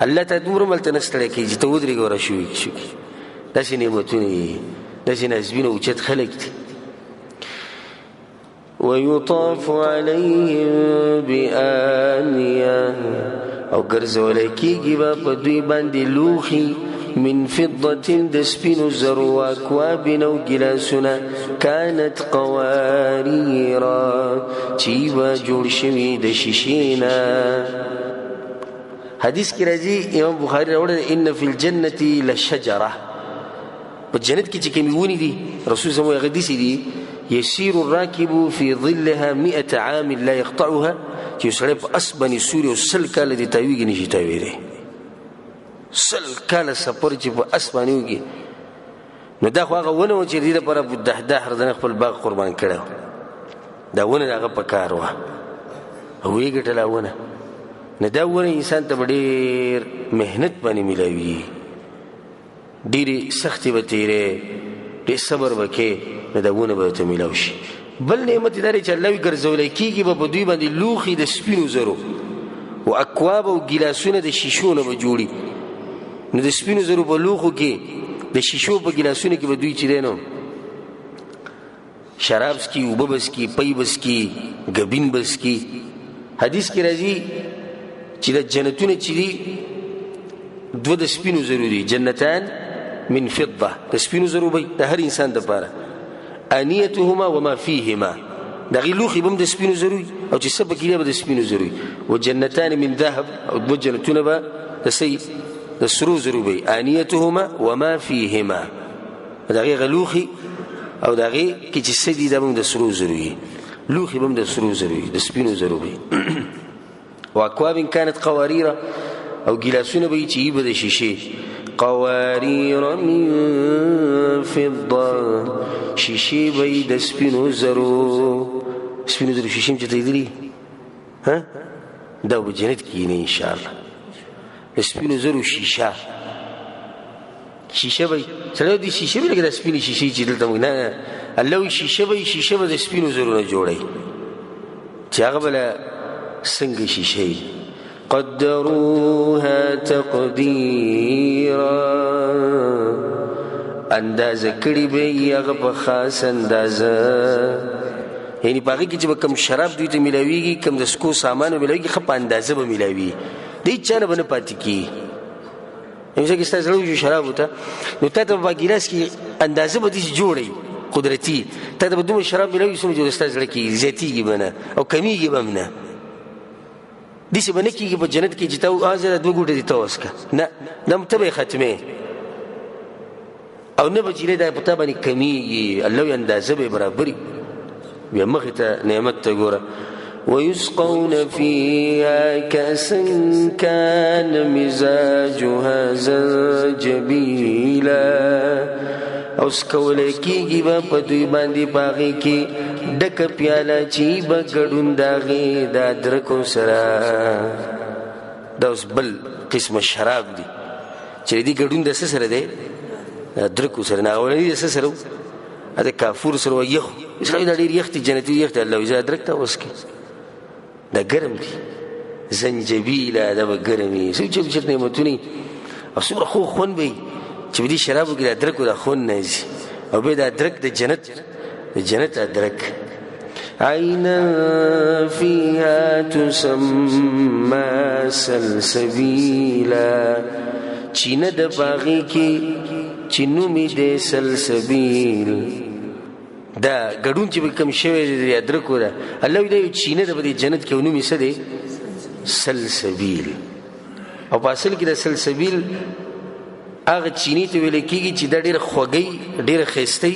الله ته دومره ملته نستړی کی چې ته ودرې ګوره شو داسې نعمتونه داسې نازبین او چت خلک دي ويطاف عليهم بآنية او ګرځول کېږي به په دوی باندې لوښي من فضة دسبين زروا أكواب أو جلاسنا كانت قواريرا چې به جوړ شوي د شیشې نه. حدیث کې راځي امام بخاري راوړی ان فی الجنة لشجره، په جنت کې چې کومې ونې دي رسول صلی الله علیه وسلم حدیث دي يسير الراكب في ظلها 100 عام لا يقطعها، چې سړی په اس باندې سوري او 100 کاله دې تاویږي نشي تاویری، 100 کاله سفر چې په اس باندې وږي. نو دا خو هغه ونه و چې دې لپاره د هردنه خپل باغ قربان کړی، دا ونه د هغه په کار وه او یې ګټله ونه. نو دا ونه انسان ته به ډېر محنت باندې میلاوي، ډېرې سختې به تېرې، ډېر صبر به کې، نو دا ونه به ورته میلاو شي. بل نعمت دا دی چې الله وي ګرځولی کېږي به په دوی باندې لوښي د سپینو زرو او اکواب او ګیلاسونه د شیشو نه به جوړي. نو د سپینو زرو په لوښو کې د شیشو په ګیلاسونو کې به دوی چې دی نو شراب سکي، اوبه به سکي، پی به سکي، ګبین به سکي. حدیث کې راځي چې د جنتونه چې دي دوه د سپینو زرو دي، جنتان من فضه، د سپینو زرو به د هر انسان دپاره، انیتهما وما فیهما، د هغې لوښي به هم د سپینو زرو وي او چې څه پکې دی به د سپینو زرو وي. و جنتان من ذهب، او دوه جنتونه به د سرو زرو به، انیتهما وما فیهما، د هغې هغه لوښي او د هغې کې چې څه دي دا به هم د سرو زرو وي، لوښي به هم د سرو زرو وي، د سپینو زرو به. واکواب كانت قواریره، او ګیلاسونه به چې یي به د شیشې، قواریر من فضه، شیشې به یي د سپینو زرو. سپینو زرو شیشې هم چې ته لیدلي دا به جنت کې نه انشاءالله. د سپینو زرو شیشه به یي سړی د شیشې به لکه د سپینې شیشې چې دلته موږ نه، الله وایي شیشه به یي، شیشه به د سپینو زرو نه جوړوي چې هغه به له څنګه شیشه یي. قدروها تقدیرا، اندازه کړي به یې هغه په خاص اندازه، یعنی په هغې کې چې به کوم شراب دوی ته میلاویږي، کوم د سکو سامان به میلاویږي، ښه په اندازه به میلاوي، د هېڅ چا نه به نه پاتې کېږي. مثلا کې ستا زړه وشو شرابو ته، نو تا ته په ګیلاس کې اندازه به داسې جوړی قدرتي، تا ته به دومره شراب میلاوي څومره چې ستا زړه کې زیاتېږي به نه او کمیږي به هم نه. داسې به نه کېږي په جنت کې چې تا زه دوه ګوټه دې ته وڅښه، نه دا ته به یې ختمې او نه به چې دا په تا باندې کمیږي، الله وایي اندازه به یې برابري. بیا مخې ته نعمت ته ګوره. ويسقون فيها كأسا كان مزاجها زنجبيلا، او سکولی کېږي به په دوی باندې په هغې کې ډکه پیاله چې به ګډون د هغې د ادرکو سره. دا اوس بل قسمه شراب دی چې د دې ګډون د څه سره دی؟ د ادرکو سره. نه اولني د څه سره و؟ د کافور سره و، یخ سړی دا ډېر یخ دی، جنتي یخ دی، الله وایي زه ادرک ته وڅښې، دا ګرم دی، زنجبیله دا به ګرم وي. څه چپ نعمتونه او څومره خوږ خوند به وي چې په دې شرابو کې د ادرکو دا خوند نه ځي، او بیا د ادرک د جنت ادرک. عینا فیها تسمى سلسبیلا، چینه د باغې کې چې نوم یې دی سلسبیل، دا ګډون چې به کوم شوی دی د ادرکو ده، الله وایي دا یو چینه ده په دې جنت کې او نوم یې څه دی؟ سلسبیل. او په اصل کې د سلسبیل هغه چینې ته ویل کېږي چې دا ډېره خوږی، ډېره ښایسته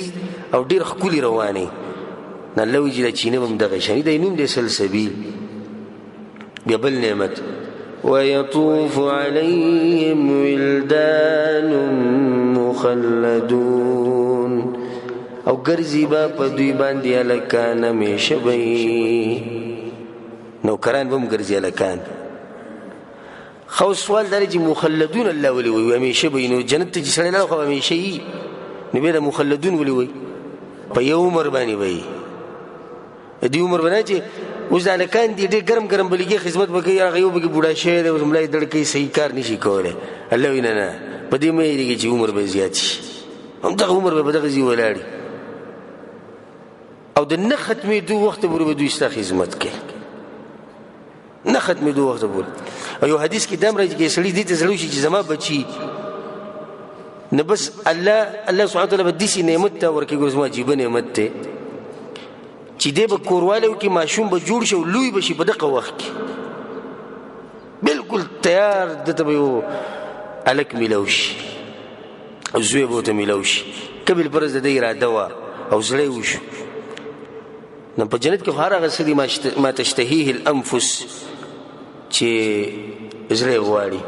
او ډېره ښکلې روانې. نو الله وایي چې دا چینه به هم دغه شانې دی، نوم دی سلسبیل. بیا بل نعمت ويطوف عليهم ولدان مخلدون، او ګرځي به په دوی باندې هلکان همیشه به یې، نوکران به هم ګرځي هلکان. خو سوال دا دی چې مخلدون الله ولې وایي همیشه به یې؟ نو جنت ته چې سړی لاړ خو همیشه یي، نو بیا د مخلدون ولې وایي؟ په یو عمر باندې به یي، د دې عمر باندې چې اوس د هلکان دي ډېر ګرم ګرم به لګي، خدمت به کوي، هغه یو به کې بوډا شوی دی، اوس ملا یې دړ کوي، صحیح کار نشي کولی. الله وایي نه نه، په دې مه یېرېږي چې عمر به زیات شي، همدغه عمر به په دغه ځای ولاړي، او د نه ختمېدو وخته پورې به دوی ستا خدمت کوي، نه ختمېدو وخته پورې. او یو حدیث کې دا هم راځي چې سړي دې ته زړه وشي چې زما بچي نه بس الله سبحانه وتعالی به داسې نعمت ته ورکوي، ګوره زما عجیبه نعمت دی چې دی به کوروالی وکړي ماشوم به جوړ شي او لوی به شي په دغه وخت کې بالکل تیار دته به یو هلک میلاو شي او زوی به ورته میلاو شي قبل پرز د ده اراده وه او زړی وشو نو په جنت کې خو هر هغه څه دي ما تشتهیه الانفس چې زړی غواړي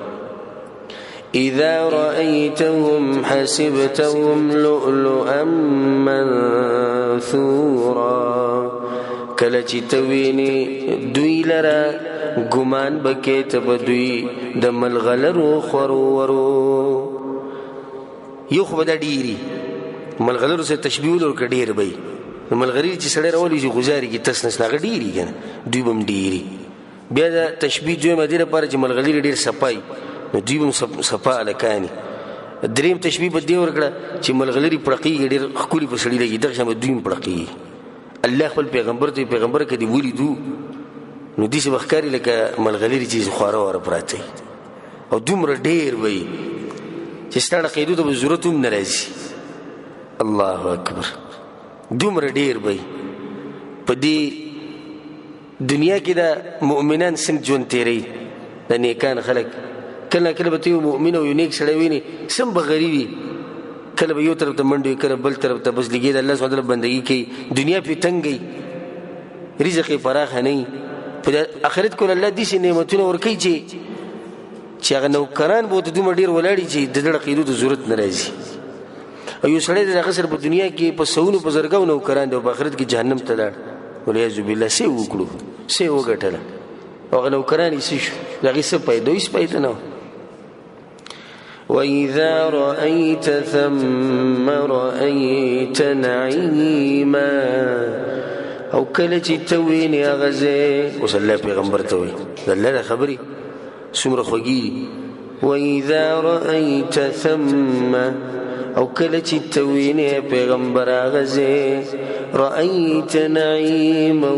اذا رأيتهم حسبتهم لؤلؤا منثورا کله چې ته وینې دوی لره ګمان به کې ته به دوی د ملغلرو خورورو یو خو به دا ډېري ملغلرو سره تشبیه ولرکړه ډېر به وي نو ملغلرې چې سړی راولي چې غزاري کې تس نس نه هغه ډېري که نه دوی به هم ډېري بیا د تشبیه دویمه دې لپاره چې ملغلرې ډېر صفایي نو دوی به هم صفا هلکاني دریم تشبیه به دې ورکړه چې ملغلرې پړقېږي ډېر ښکلي په سړي لګي دغه شان به دوی هم پړقېږي الله خپل پیغمبر ته پیغمبر که دې ولیدو نو داسې به ښکاري لکه ملغلرې چې خواره واره پراته او دومره ډېر به وي چې ستا ډقېدو ته به ضرورت هم نه راځي الله اکبر دومره ډېر به وي په دې دنیا کې د مؤمنان څنګه ژوند تېروي د نیکان خلک کله کله به ته یو مؤمن او یو نیک سړی وینې سم به غریب وي کله به یو طرف ته منډې وي کله بل طرف ته بس لګي د الله سبحانه وتعالی بندګي کوي دنیا پرې تنګ رزق یې پراخه نه وي په آخرت کې الله داسې نعمتونه ورکوي چې هغه نوکران به ورته دومره ډېر ولاړي چې د زړه قیدو ته ضرورت نه راځي او یو سړی د هغه سره په دنیا کې په سوونو په زرګاو نوکران دی او په آخرت کې جهنم ته لاړ والعیاذ بالله څه وکړو څه وګټله او هغه نوکران یې څه شو د هغې څه پیدا هېڅ پیدا نه وَإِذَا رَأَيْتَ ثَمَّ رَأَيْتَ نَعِيمًا او کله چې ته وینې هغه ځای اوس الله پیغمبر ته وایي د الله د خبرې څومره خوږي وَإِذَا رَأَيْتَ ثَمَّ او کله چې ته وینې پیغمبر هغه ځای رأيت نعيما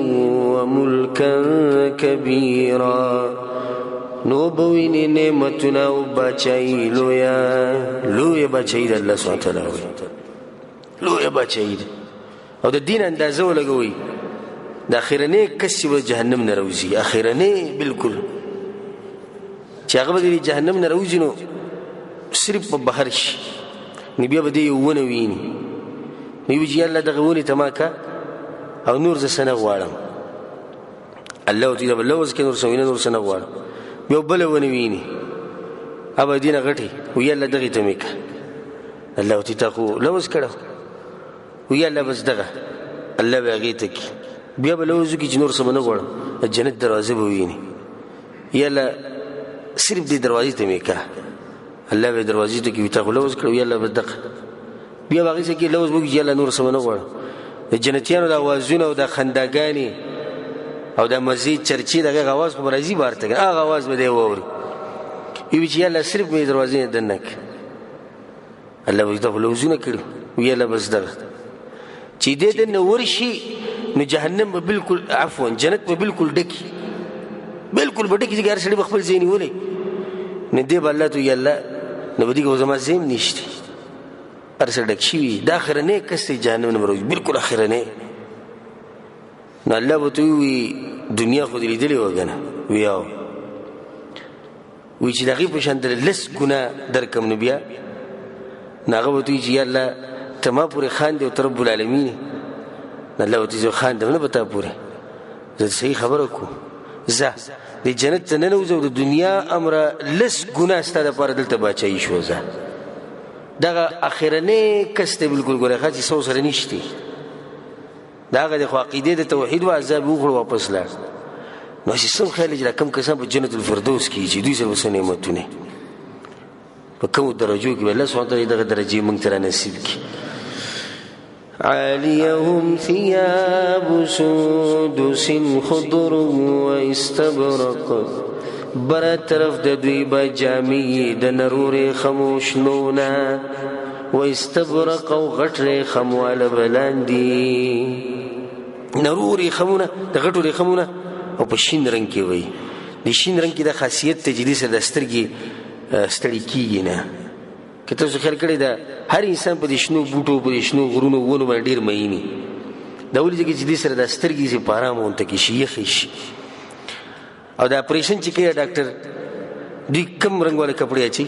وملكا كبيرا نو بوینې نعمتونه او بچایي لویه بچایي د الله سبحانه وتعالی لویه بچایي او د دین اندازه ولګوئ د اخرنۍ کس چې به جهنم نه راوځي اخرنۍ بالکل چې هغه به د جهنم نه راوځي نو صرف په بهر شي نو بیا به دې یو ونه ویني نو وایي چې یا الله دغه ونې ته ما که او نور زه څه نه غواړم الله ورته وایي لوز کې نور څه وینه نور څه نه غواړم بیا بله ونه ویني هغه دې نه غټې وایي الله دغې ته مې که الله ورته تا خو لوز کړه وایي الله بس دغه الله به هغې ته کړي بیا به لوز وکړي چې نور څه به نه غواړم د جنت دروازه به ویني یا الله صرف دې دروازې ته مې که الله به دروازې ته کړي تا خو لوز کړه وایي الله بس دغه بیا به هغې څه کې لوز وکړي چې یا الله نور څه به نه غواړم د جنتیانو د اوازونه او د خنداګانې او د مزید چرچې د هغې اواز خو به راځي بهر ته هغه اواز به دی واوري وایي چې یا الله صرف مې دروازې نه دننه کړه الله به تا خو لوزونه کړي وایي الله بس دغه چې دې دننه ورشي نو جهنم به بالکل عفوا جنت به بالکل ډکي بالکل به ډکي چې هر سړي به خپل ځای نیولی نو دې به الله ته وایي الله نو به دې که زما ځای هم نشته هر څه ډک شوي دا اخرنۍ کس دی جهنم نه به راوځي بالکل اخرنۍ نو الله به ته ووایي دنیا خو دې لیدلې وه که نه وایي او وایي چې د هغې په شان در لس ګناه درکړم نو بیا نو هغه به ته وایي چې یا الله ته ما پورې خاندې او ته رب العالمین یې نو الله به ته وایي خاندم نه به تا پورې زه صحیح خبره کوو ځه د جنت ته ننوځه او د دنیا امره لس ګناه ستا دپاره دلته باچایي شوه ځه دغه اخرنۍ کس دی بالکل ګوره ښه چې څه ورسره نشتې د هغه د خو عقیدې د توحید و عذاب یې وکړو واپس لاړ نو چې سم خیال چې دا کم کسان په جنت الفردوس کې چې دوی سره به څه نعمتونه په کومو درجو کې به الله سبحانه وتعالی دغه درجې موږ ته رانصیب کړي عاليهم ثياب سندس خضر واستبرق برا طرف د دوی با جامې د نرورې خموشنونه واستبرق او غټ ریخم واله بلاندي نرورې خمونه د غټو ریخمونه او په شین رنګ کې وي د شین رنګ کې د خاصیت تجلی سره د سترګې ستړي کېږي نه که تاسو خیال کړی دا هر انسان په دې شنو بوټو په دې شنو غرونو ونو باندې ډېر میني دا ولې چې دې سره د سترګې چې په ارامه ونته کې شي یخې شي او د اپریشن چې کوي ډاکټر دوی کم رنګ والا کپړې اچي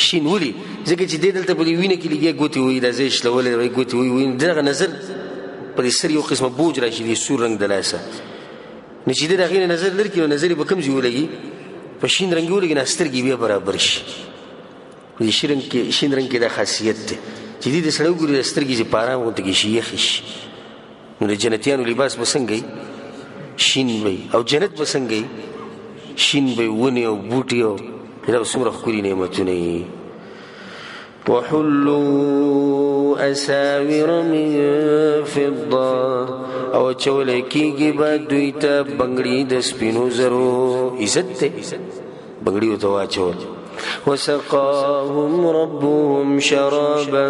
شین ولي ځکه چې دې دلته په وینه کې لګي ګوتې وي دا زې شلولې وي ګوتې وي دغه نظر پر سر یو قسمه بوج راشي د سور رنگ د لاسه نه چې دغه غینه نظر لري نو نظر به کم ولګي په شین رنگ ولګي نه سترګې بیا برابر شي د شین رنگ کې د خاصیت دی چې دې سره وګوري د سترګې چې پارام وته کې شي یخ شي نو د جنتیانو لباس بسنګي شین وي او جنت بسنګي شین وي ونی او بوټي او دا څومره ښکلي نعمتونه دي وحلوا أساور من فضة او چولې کېږي به دوی ته بنګړي د سپینو زرو عزت دی بنګړي ورته واچول وسقاهم ربهم شرابا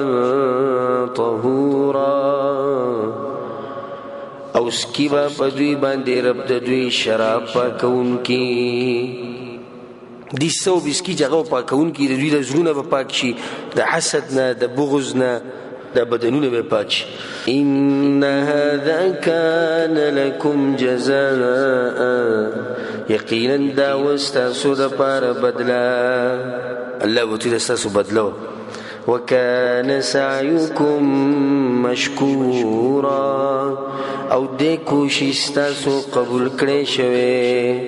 طهورا او سکیبا په دوی باندې رب د دوی شراب پاکونکي دي سو بسکی جغه پاکونکي د دوی د زړونه به پاک شي د حسد نه د بغض نه د بدنونه به پاک شي ان هذا كان لكم جزاء یقینا دا واستاسو د پاره بدلا الله وتعالى استاسو بدلو وكان سعيكم مشكورا او دې کوشش تاسو قبول کړئ شوی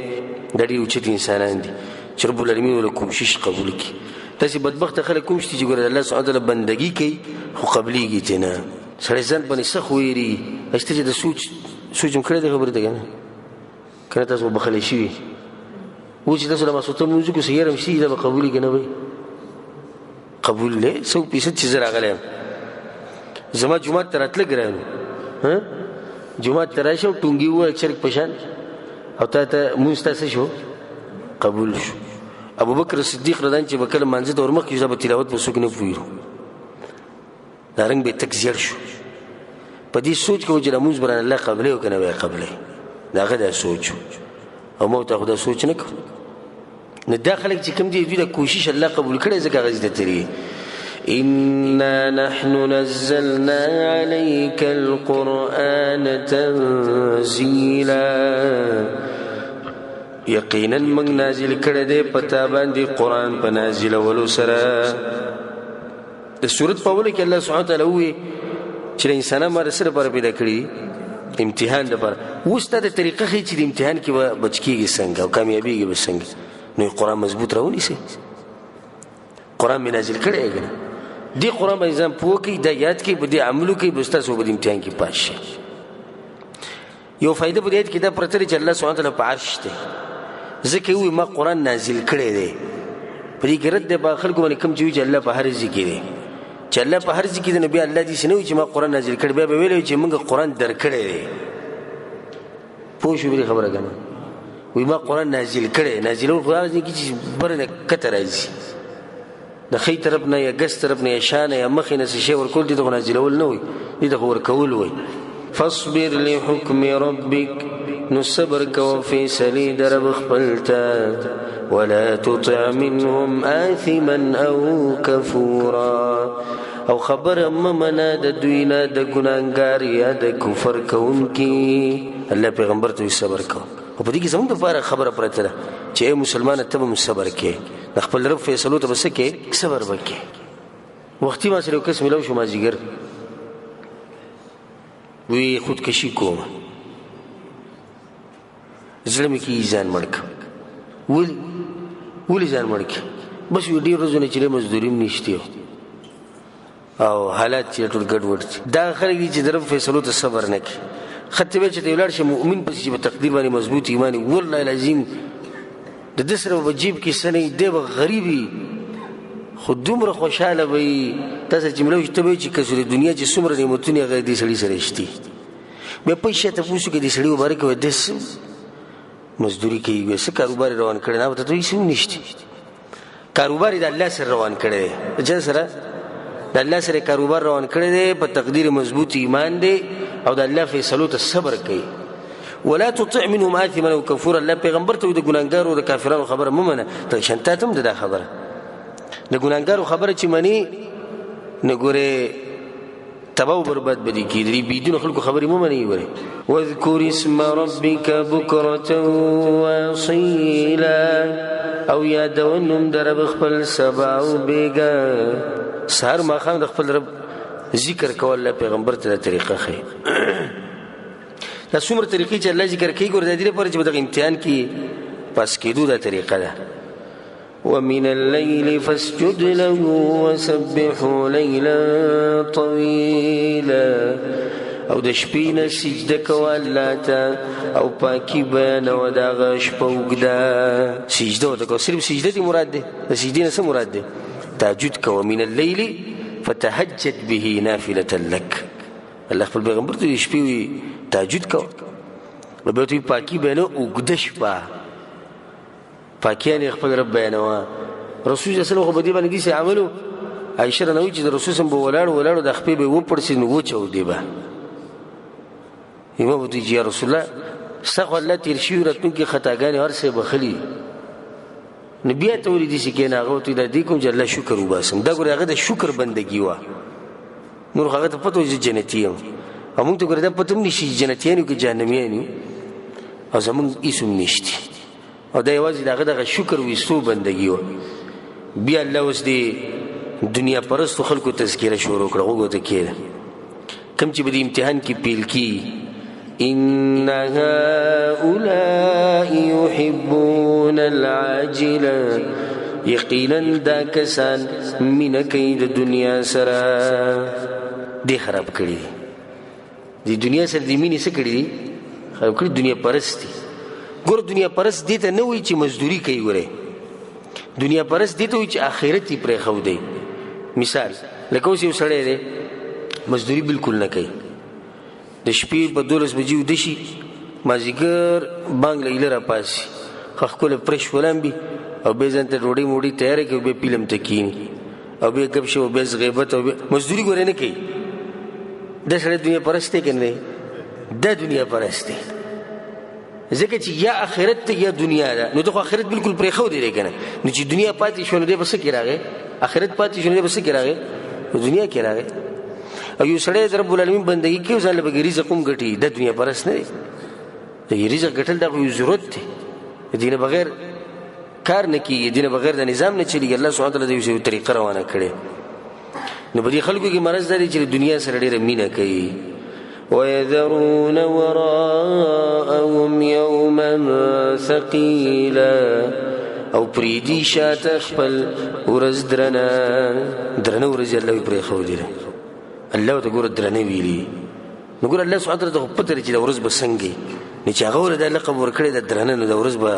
د دې اوچت انسانان دي چې رب العالمین ولا کوشش قبول کی تاسو بدبخت خلک کوم چې ګور الله سبحانه وتعالى بندگی کوي خو قبليږي ته نه سړی ځان باندې سخ ويري اشته چې د سوچ کړی د خبره ده کنه تاسو بخلې شي و چې تاسو له مسوته موږ کو سیرم شي دا قبول کی نه وي قبول له 100% چې زرا غلم زما جمعه تراتله ګرانو ها جمعه تراشه ټونګي و چرګ پشان او ته مونږ شو قبول شو ابو بکر صدیق رضان چې وکړه منځ د ورمخ کې ځب تلاوت په سګنه پویرو دا رنګ به تکزیر شو په دې سوچ کې وجره موږ بران الله قبله او کنه وای قبله دا غدا سوچ او مو ته خدا سوچ نه کړ نه داخله چې کوم دي د کوشش الله قبول کړي ځکه غزه تری إنا نحن نزلنا عليك القرآن تنزيلا یقینا موږ نازل کړی دی پتا باندې قرآن په نازل ولو سره د سورۃ په اول کې الله سبحانه وتعالى وی چې انسان ما سره پر پیدا کړی امتحان د پر وسته د طریقه خې چې د امتحان کې بچ کیږي څنګه او کامیابیږي به څنګه نو قرآن مضبوط راونی سي قرآن می نازل کړی دی دی قرآن باندې ځان پوه کې د یاد کې به د عملو کې بستا سو به امتحان کې پاس شي یو فائدہ په دې کې دا پرته چې الله سبحانه وتعالى په عرش دی ځکه وي ما قرآن نازل کړی دی په دې کې رد به خلکو باندې کوم چې الله په هر ځای کې دی چې الله په هر ځای کې دی نبی الله دې سنوي چې ما قرآن نازل کړی به ویل چې موږ قرآن درکړی دی پوه شو به خبره کنه وي ما قرآن نازل کړی نازلول قرآن دې کې چې برنه کته راځي د خې طرف نه یا ګس طرف نه یا شانه یا مخ نه شي ورکول دي د نازلول نه وي دي د ورکول وي فاصبر لحكم ربك نصبر كوفي سلي درب خپلتا ولا تطع منهم آثما أو كفورا او خبر ممنا د دوینا د ګناګار یا د کفر کوونکی الله پیغمبر ته صبر کو او په دې کې زموږ لپاره خبره پرته ده چې مسلمان ته به صبر کې د خپل رب فیصلو ته بس کې صبر وکړي وختي ما سره قسم لو شو ما جګر وی خودکشي کوم زلمی کی ځان مړک ول ځان مړک بس یو ډیر روزونه چې مزدوري نشته او حالات چې ټول ګډوډ دا خلک چې درف فیصلو ته صبر نه کوي خطه به چې ولر شي مؤمن پس چې په تقدیر باندې مضبوط ایمانی والله العظیم د دسر وجيب کې سنې دی غریبي خود دومره خوشاله وي تاسو چې ملو ته به چې کسره دنیا چې څومره نعمتونه غي دي سړي سره شتي به پیسې ته پوښتنه کې دي سړي مبارک و دې مزدوري کوي څه کاروبار روان کړي نه ته هیڅ نشته کاروبار د الله سره روان کړي چې سره د الله سره کاروبار روان کړي دي په تقدیر مضبوط ایمان دي او د الله فیصلو ته صبر کوي ولا تطع منهم آثما وكفورا الله پیغمبر ته د ګناګارو او د کافرانو خبره ممنه ته شنتاتم د خبره د ګناګارو خبره چې منی نه ګوره تباہ و برباد بدی کیدلی بیدون خلکو خبرې مو منی وره واذكر اسم ربك بكرة واصيلا او یادونم در رب خپل سبا او بیگا سهار ماښام د خپل رب ذکر کول الله پیغمبر ته طریقه خي دا څومره طریقې چې الله ذکر کوي ګور د دې لپاره چې په دغه امتحان کې پاس کېدو دا طریقه ده ومن الليل فاسجد له وسبحه ليلا طويلا او د شپې نه سجده کوه الله ته او پاکي بیانوه د هغه شپه اوږده سجده ورته کوه صرف سجده دې مراد دی د سجدې نه څه مراد دی تهجد کوه من الليل فتهجد به نافلة لك الله خپل پیغمبر ته شپې وي تهجد کوه نو بیا ورته پاکي بیانوه اوږده شپه پاکیان خپل رب بیانوه رسول صلی الله علیه وسلم خو په دې باندې داسې عملو عایشه رانه وایي چې د رسول صلی الله علیه وسلم به ولاړو د خپې به یې وپړسي نو وچاودې به امام ورته یا رسول الله ستا خو الله تېر شوي راتلونکي خطاګانې هر څه یې بخلي نو بیا ته ولې داسې کښېنه هغه ورته دا دې کوم چې الله شکر وباسم دا ګورې هغه د شکر بندګي وه نور خو هغه ته پته وه چې جنتي یم او موږ ته ګورې دا پته هم نشي چې جنتیان یو که جهنمیان یو او زموږ هېڅ هم نشتي او دا یوازې د هغه دغه شکر ویستو بندګي وه بیا الله اوس د دنیا پرستو خلکو تذکیره شروع کړه غوږو ته کښېنه کوم چې به د امتحان کې پیل کېږي إن هؤلاء يحبون العاجلة یقینا دا کسان مینه کوي د دنیا سره دې خراب کړي دي د دنیا سره د مینې څه کړي دي خراب کړي دنیا پرست دي ګور دنیا پرست دې ته نه وایي چې مزدوري کوي ګوره دنیا پرست دې ته وایي چې آخرت یې پرېښودی مثال لکه اوس یو سړی دی مزدوري بالکل نه کوي د شپې په 12 بجې ویده شي مازدیګر بانګ له ایله راپاسي ښه ښکلی فرش ولامبي او بیا ځان ته ډوډۍ موډۍ تیاره کوي بیا فلم ته کښېني او بیا ګپ شپ او بیا غیبت او بیا مزدوري ګورې نه کوي دا سړی دنیا پرست دی که نه دا دنیا پرست دی ځکه چې یا آخرت ته یا دنیا ده نو د خو آخرت بالکل پرېښودی دی که نه نو چې دنیا پاتې شو نو دی به څه کې راغی آخرت پاتې شو نو دی به څه کې راغی نو دنیا کې راغی او یو سړی د رب العالمین بندګي کوي ځان له به رزق هم ګټي دا دنیا پرست نه دی د رزق ګټل دا خو یو ضرورت دی د دې نه بغیر کار نه کېږي د دې نه بغیر د نظام نه چلېږي الله سبحانه وتعالی د یو طریقه روانه کړې نو په دې خلکو کې مرض دا دی چې د دنیا سره ډېره مینه کوي ويذرون وراءهم يوما ثقيلا او پریدي شاته خپل ورځ درنه ورځ الله یې پرېښودې ده الله ته ګوره درنه ویلي نو ګوره الله سبحانه وتعالی ته خو پته لري چې دا ورځ به څنګه نو چې هغه ورته دا لقب ورکړی د درنه نو دا ورځ به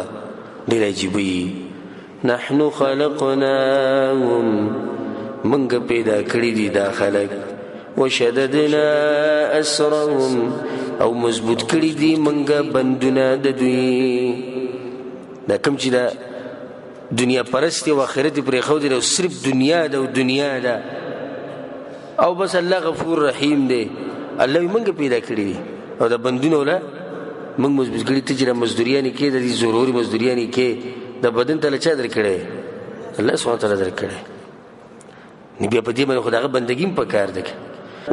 ډېر عجیبه وي نحنو خلقناهم موږ پیدا کړي دي دا خلک وشددنا اسرهم او مضبوط کړي دي موږ بندونه د دوی دا کوم چې دا دنیا پرست او آخرت پرېښودی او صرف دنیا ده او دنیا ده او بس الله غفور رحیم دی الله یې موږ پیدا کړي دي او دا بندونه ولا موږ مضبوط کړي ته چې مزدوریانې کې د دې ضروري مزدوریانې کې د بدن ته چا درکړی الله سبحانه وتعالی درکړی نو بیا په دې باندې خو د هغه بندګي هم پکار ده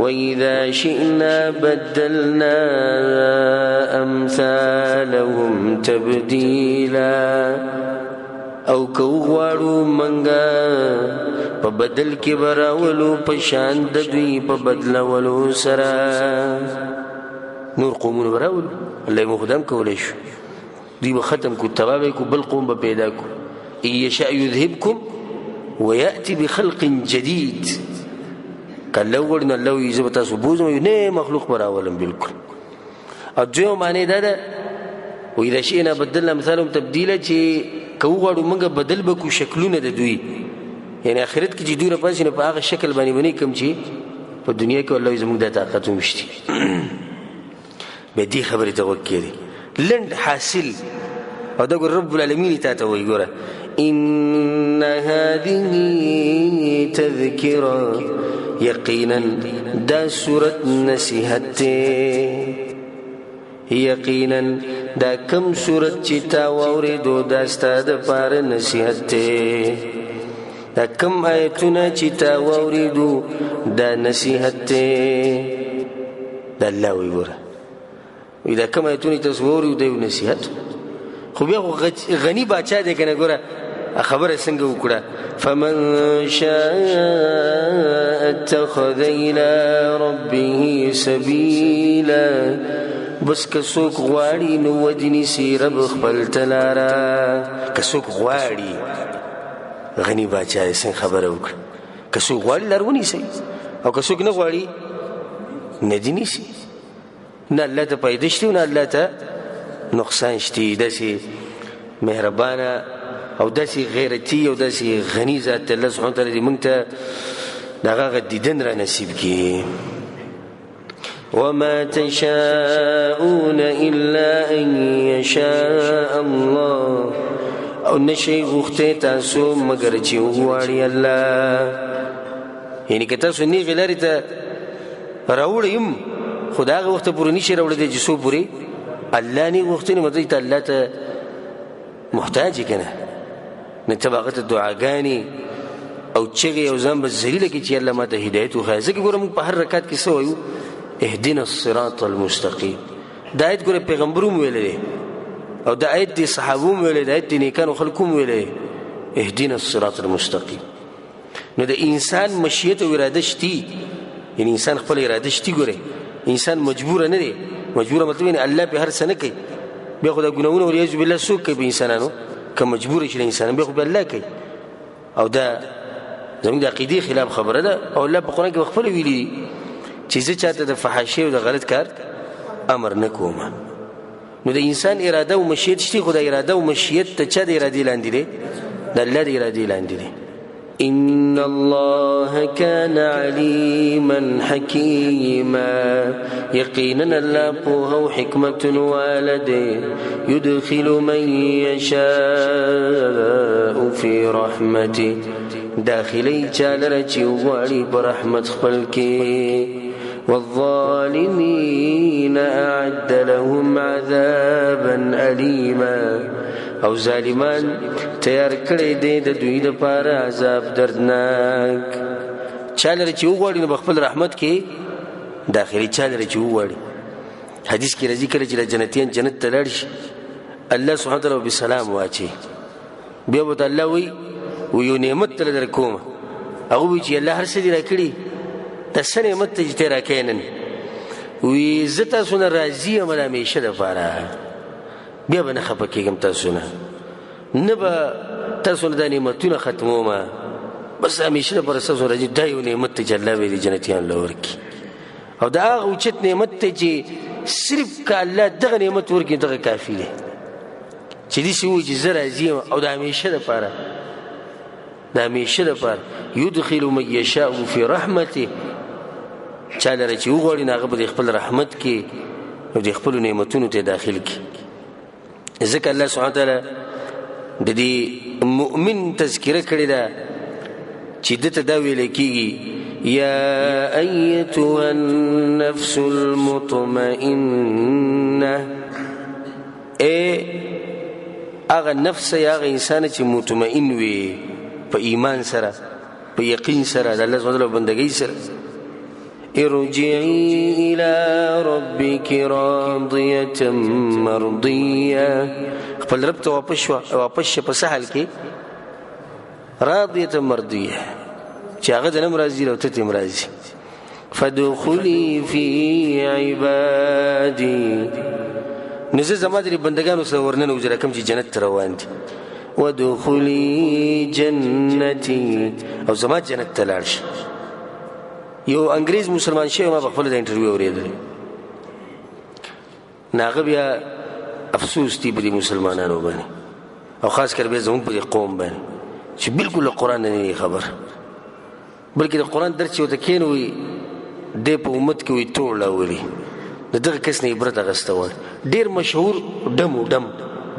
وإذا شئنا بدلنا أمثالهم تبديلا او کو غواړو منګه په بدل کې براولو په شان د دوی په بدلولو سره نور قومونه براولو الله مو خدام کولی شو دوی به ختم کو تباه کو بل قوم به پیدا کو ان یشاء یذهبکم ویأتی بخلق جدید کله وړنه الله یې زه به تاسو بوزم نه مخلوق براولم بالکل او دوی معنی دا ده وإذا شئنا بدلنا مثالهم تبدیلا چې کو غواړو موږ بدل به کو شکلونه د دوی یعنی آخرت کې چې دوی راپاسي نو په هغه شکل باندې بنې کوم چې په دنیا کې الله زموږ د طاقت ومشتي به دې خبرې ته وکړي لند حاصل او دا ګور رب العالمین ته ته وایي ګوره ان هذه تذکره یقینا دا سورة نصیحت یقینا دا کم صورت چې تا واورېدو دا ستا دپاره نصیحت دی دا کم آیتونه چې تا واوریدو دا نصیحت ته دا الله وی ګوره وی دا کم آیتونه تاسو واوریدو دا یو نصیحت خو بیا خو غني باچا دی کنه ګوره خبره څنګه وکړه فمن شاء اتخذ الى ربه سبيلا بس که څوک غواړي نو ودیني سي رب خپل تلاره که څوک غواړي غني باچا څنګه خبره وکړه که څوک غواړي لارونی سي او که څوک نه غواړي نه دیني سي نه الله ته پیدا شته نه الله ته نقصان شته داسې مهربانه او داسې غیرتی او داسې غني ذات الله سبحانه وتعالی دې موږ ته د هغه دیدن را نصیب کړي وما تشاءون الا ان يشاء الله او نشي غوښته تاسو مگر چې وغواړي الله یعنی که تاسو نیغې لارې ته راوړی یم خو د هغه وخته پورې نشي راوړلی چې څو پورې الله نه غوښتنې مطلب ته الله ته محتاج یې که نه نه ته به هغه ته دعاګانې او چغې او ځان به ذلیله کړي چې الله ما ته هدایت وښایه ځکه ګوره موږ په هر رکعت کې څه وایو اهدنا الصراط المستقیم دا آیت ګوره پیغمبر هم ویلی دی او دا آیت دی صحابو هم ویلی دا آیت دی نیکانو خلکو هم ویلی دی اهدنا الصراط المستقیم نو د انسان مشیت او اراده شتي یعنی انسان خپل اراده شتي ګوره انسان مجبوره نه دی مجبوره مطلب یعنی الله په هر څه نه کوي بیا خو دا ګناهونه والعیاذ بالله څوک کوي په انسانانو که مجبوره شي انسان بیا خو به الله کوي او دا زموږ د عقیدې خلاف خبره ده او الله په قرآن کې خپله ویلي دي چې زه چاته د فحاشۍ او د غلط کار امر نه کوم نو د انسان اراده او مشیت شته خو د اراده او مشیت ته چا د ارادې لاندې دی د الله د ارادې لاندې دی إن الله كان عليما حكيما يقينا الله بوه حكمة والده يدخل من يشاء في رحمته داخلي چالر چوالي برحمت خلقه والظالمين أعد لهم عذابا أليما او ظالمان تیار کړی دی د دوی لپاره عذاب دردناک چاله چې وغواړي نو خپل رحمت کې داخلي چاله چې وغواړي حدیث کې راځي کله چې جنتیان جنت ته لاړ شي الله سبحانه وتعالی به سلام واچي بیا به الله وي یو نعمت تر در کوم هغه وی چې الله هر څه دې راکړي د څه نعمت ته چې راکې نن وی زه تاسو نه راضي یم همیشه دپاره بیا به نه خفه کېږم تاسو نه به تاسو نه دا نعمتونه ختمومه بس همیشه دپاره ستاسو راځي دا یو نعمت دی چې الله به دې جنتیان له ورکړي او د هغه اوچت نعمت دی چې صرف که الله دغه نعمت ورکړي دغه کافي دی چې داسې ووایي چې زه راضي یم او د همیشه دپاره د همیشه دپاره یدخل من یشاء فی رحمته چا لره چې وغواړي نو هغه به د خپل رحمت کې او د خپلو نعمتونو ته داخل کړي ځکه الله سبحانه وتعالی د دې مؤمن تذکره کړې ده چې دته دا ویل کېږي یا ایتها النفس المطمئنه هغه نفس یا هغه انسان چې مطمئن وي په ایمان سره په یقین سره د الله سبحانه وتعالی بندګۍ سره ارجعي الى ربك راضيه مرضيه خپل رب ته واپس په سهل کې راضيه مرضيه چې هغه د نم راضي او ته تم راضي فادخلي في عبادي نزه زما د بندگانو سره ورننه وزره کوم چې جنت روان دي وادخلي جنتي او زما جنت ته لاړ شي یو انګریز مسلمان شوی ما په خپل د انټرویو اورېدل ناغه بیا افسوس دی په مسلمانانو باندې او خاص کر به زموږ په قوم باندې چې بالکل قرآن نه خبر بلکې د قرآن درس یو ته کېنوي د په امت کې وي ټوله ولي دغه کس نه عبرت اخیسته وای ډېر مشهور ډم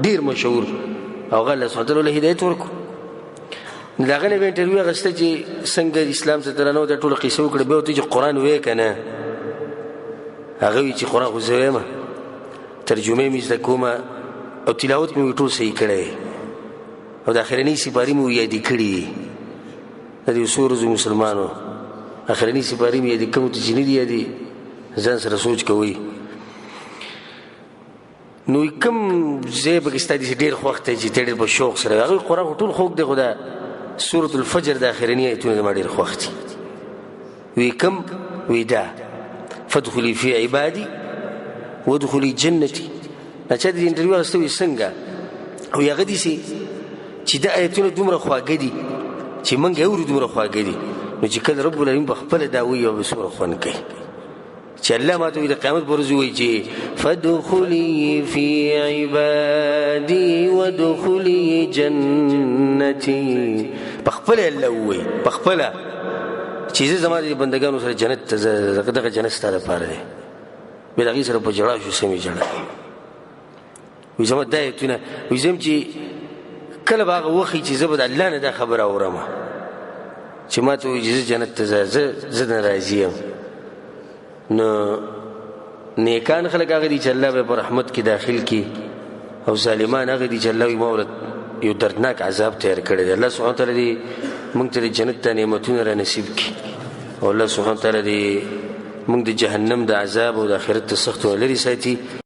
ډېر مشهور او الله سبحانه وتعالی هدایت ورکړو داغه نه انټرویو غشته چې څنګه اسلام ته درنو د ټولو قصو کړه به ته چې قرآن وې کنه هغه چې قرآن خو زویمه ترجمه مې زده کومه او تلاوت مې ټول صحیح کړی او د اخرنۍ سپارې مې یادې کړي د دې څو ورځو مسلمانو اخرني سپارې مې یادې کوم چې نه دي یادې ځان سره سوچ کوئ. نو کوم ځای پکې ستا داسې ډېر خوښ دی چې ته ډېر په شوق سره هغوی قرآن خو ټول خوږ دی خو دا سورة الفجر د اخرني ایتونه زما ډېر خوښ دي. وی کوم وی دا فادخلي فی عبادي وادخلي جنتي. دا چا د دې انټرویو اخیسته وي څنګه وی هغه داسې چې دا ایتونه دومره خواږه دي چې موږ یې اورو دومره خواږه دي نو چې کله رب العالمین په خپله دا وایي او به څومره خوند کوي چې الله ماته وایي د قیامت په ورځ وایي چې فادخلي فی عبادي وادخلي جنتي. په خپله الله وایي په خپله چې زه زما د بندګانو سره جنت ته دغه جنت ستا دپاره دی. بیا د هغې سره په ژړا شو سمې ژړا وایي زما دا ایتونه وایي زه یم چې کله به هغه وښي چې زه به د الله نه دا خبره اورم چې ما ته وایي چې زه جنت ته زه نه راضي یم. نو نیکان خلک هغه دي چې الله به په رحمت کې داخل کړي او ظالمان هغه دي چې الله وایي ما ورته یو دردناک عذاب تیار کړی دی. الله سبحانه وتعالی دې موږ ته د جنت ته نعمتونه را نصیب کړي او الله سبحانه وتعالی دې موږ د جهنم د عذاب او د آخرت د سختو لرې ساتي.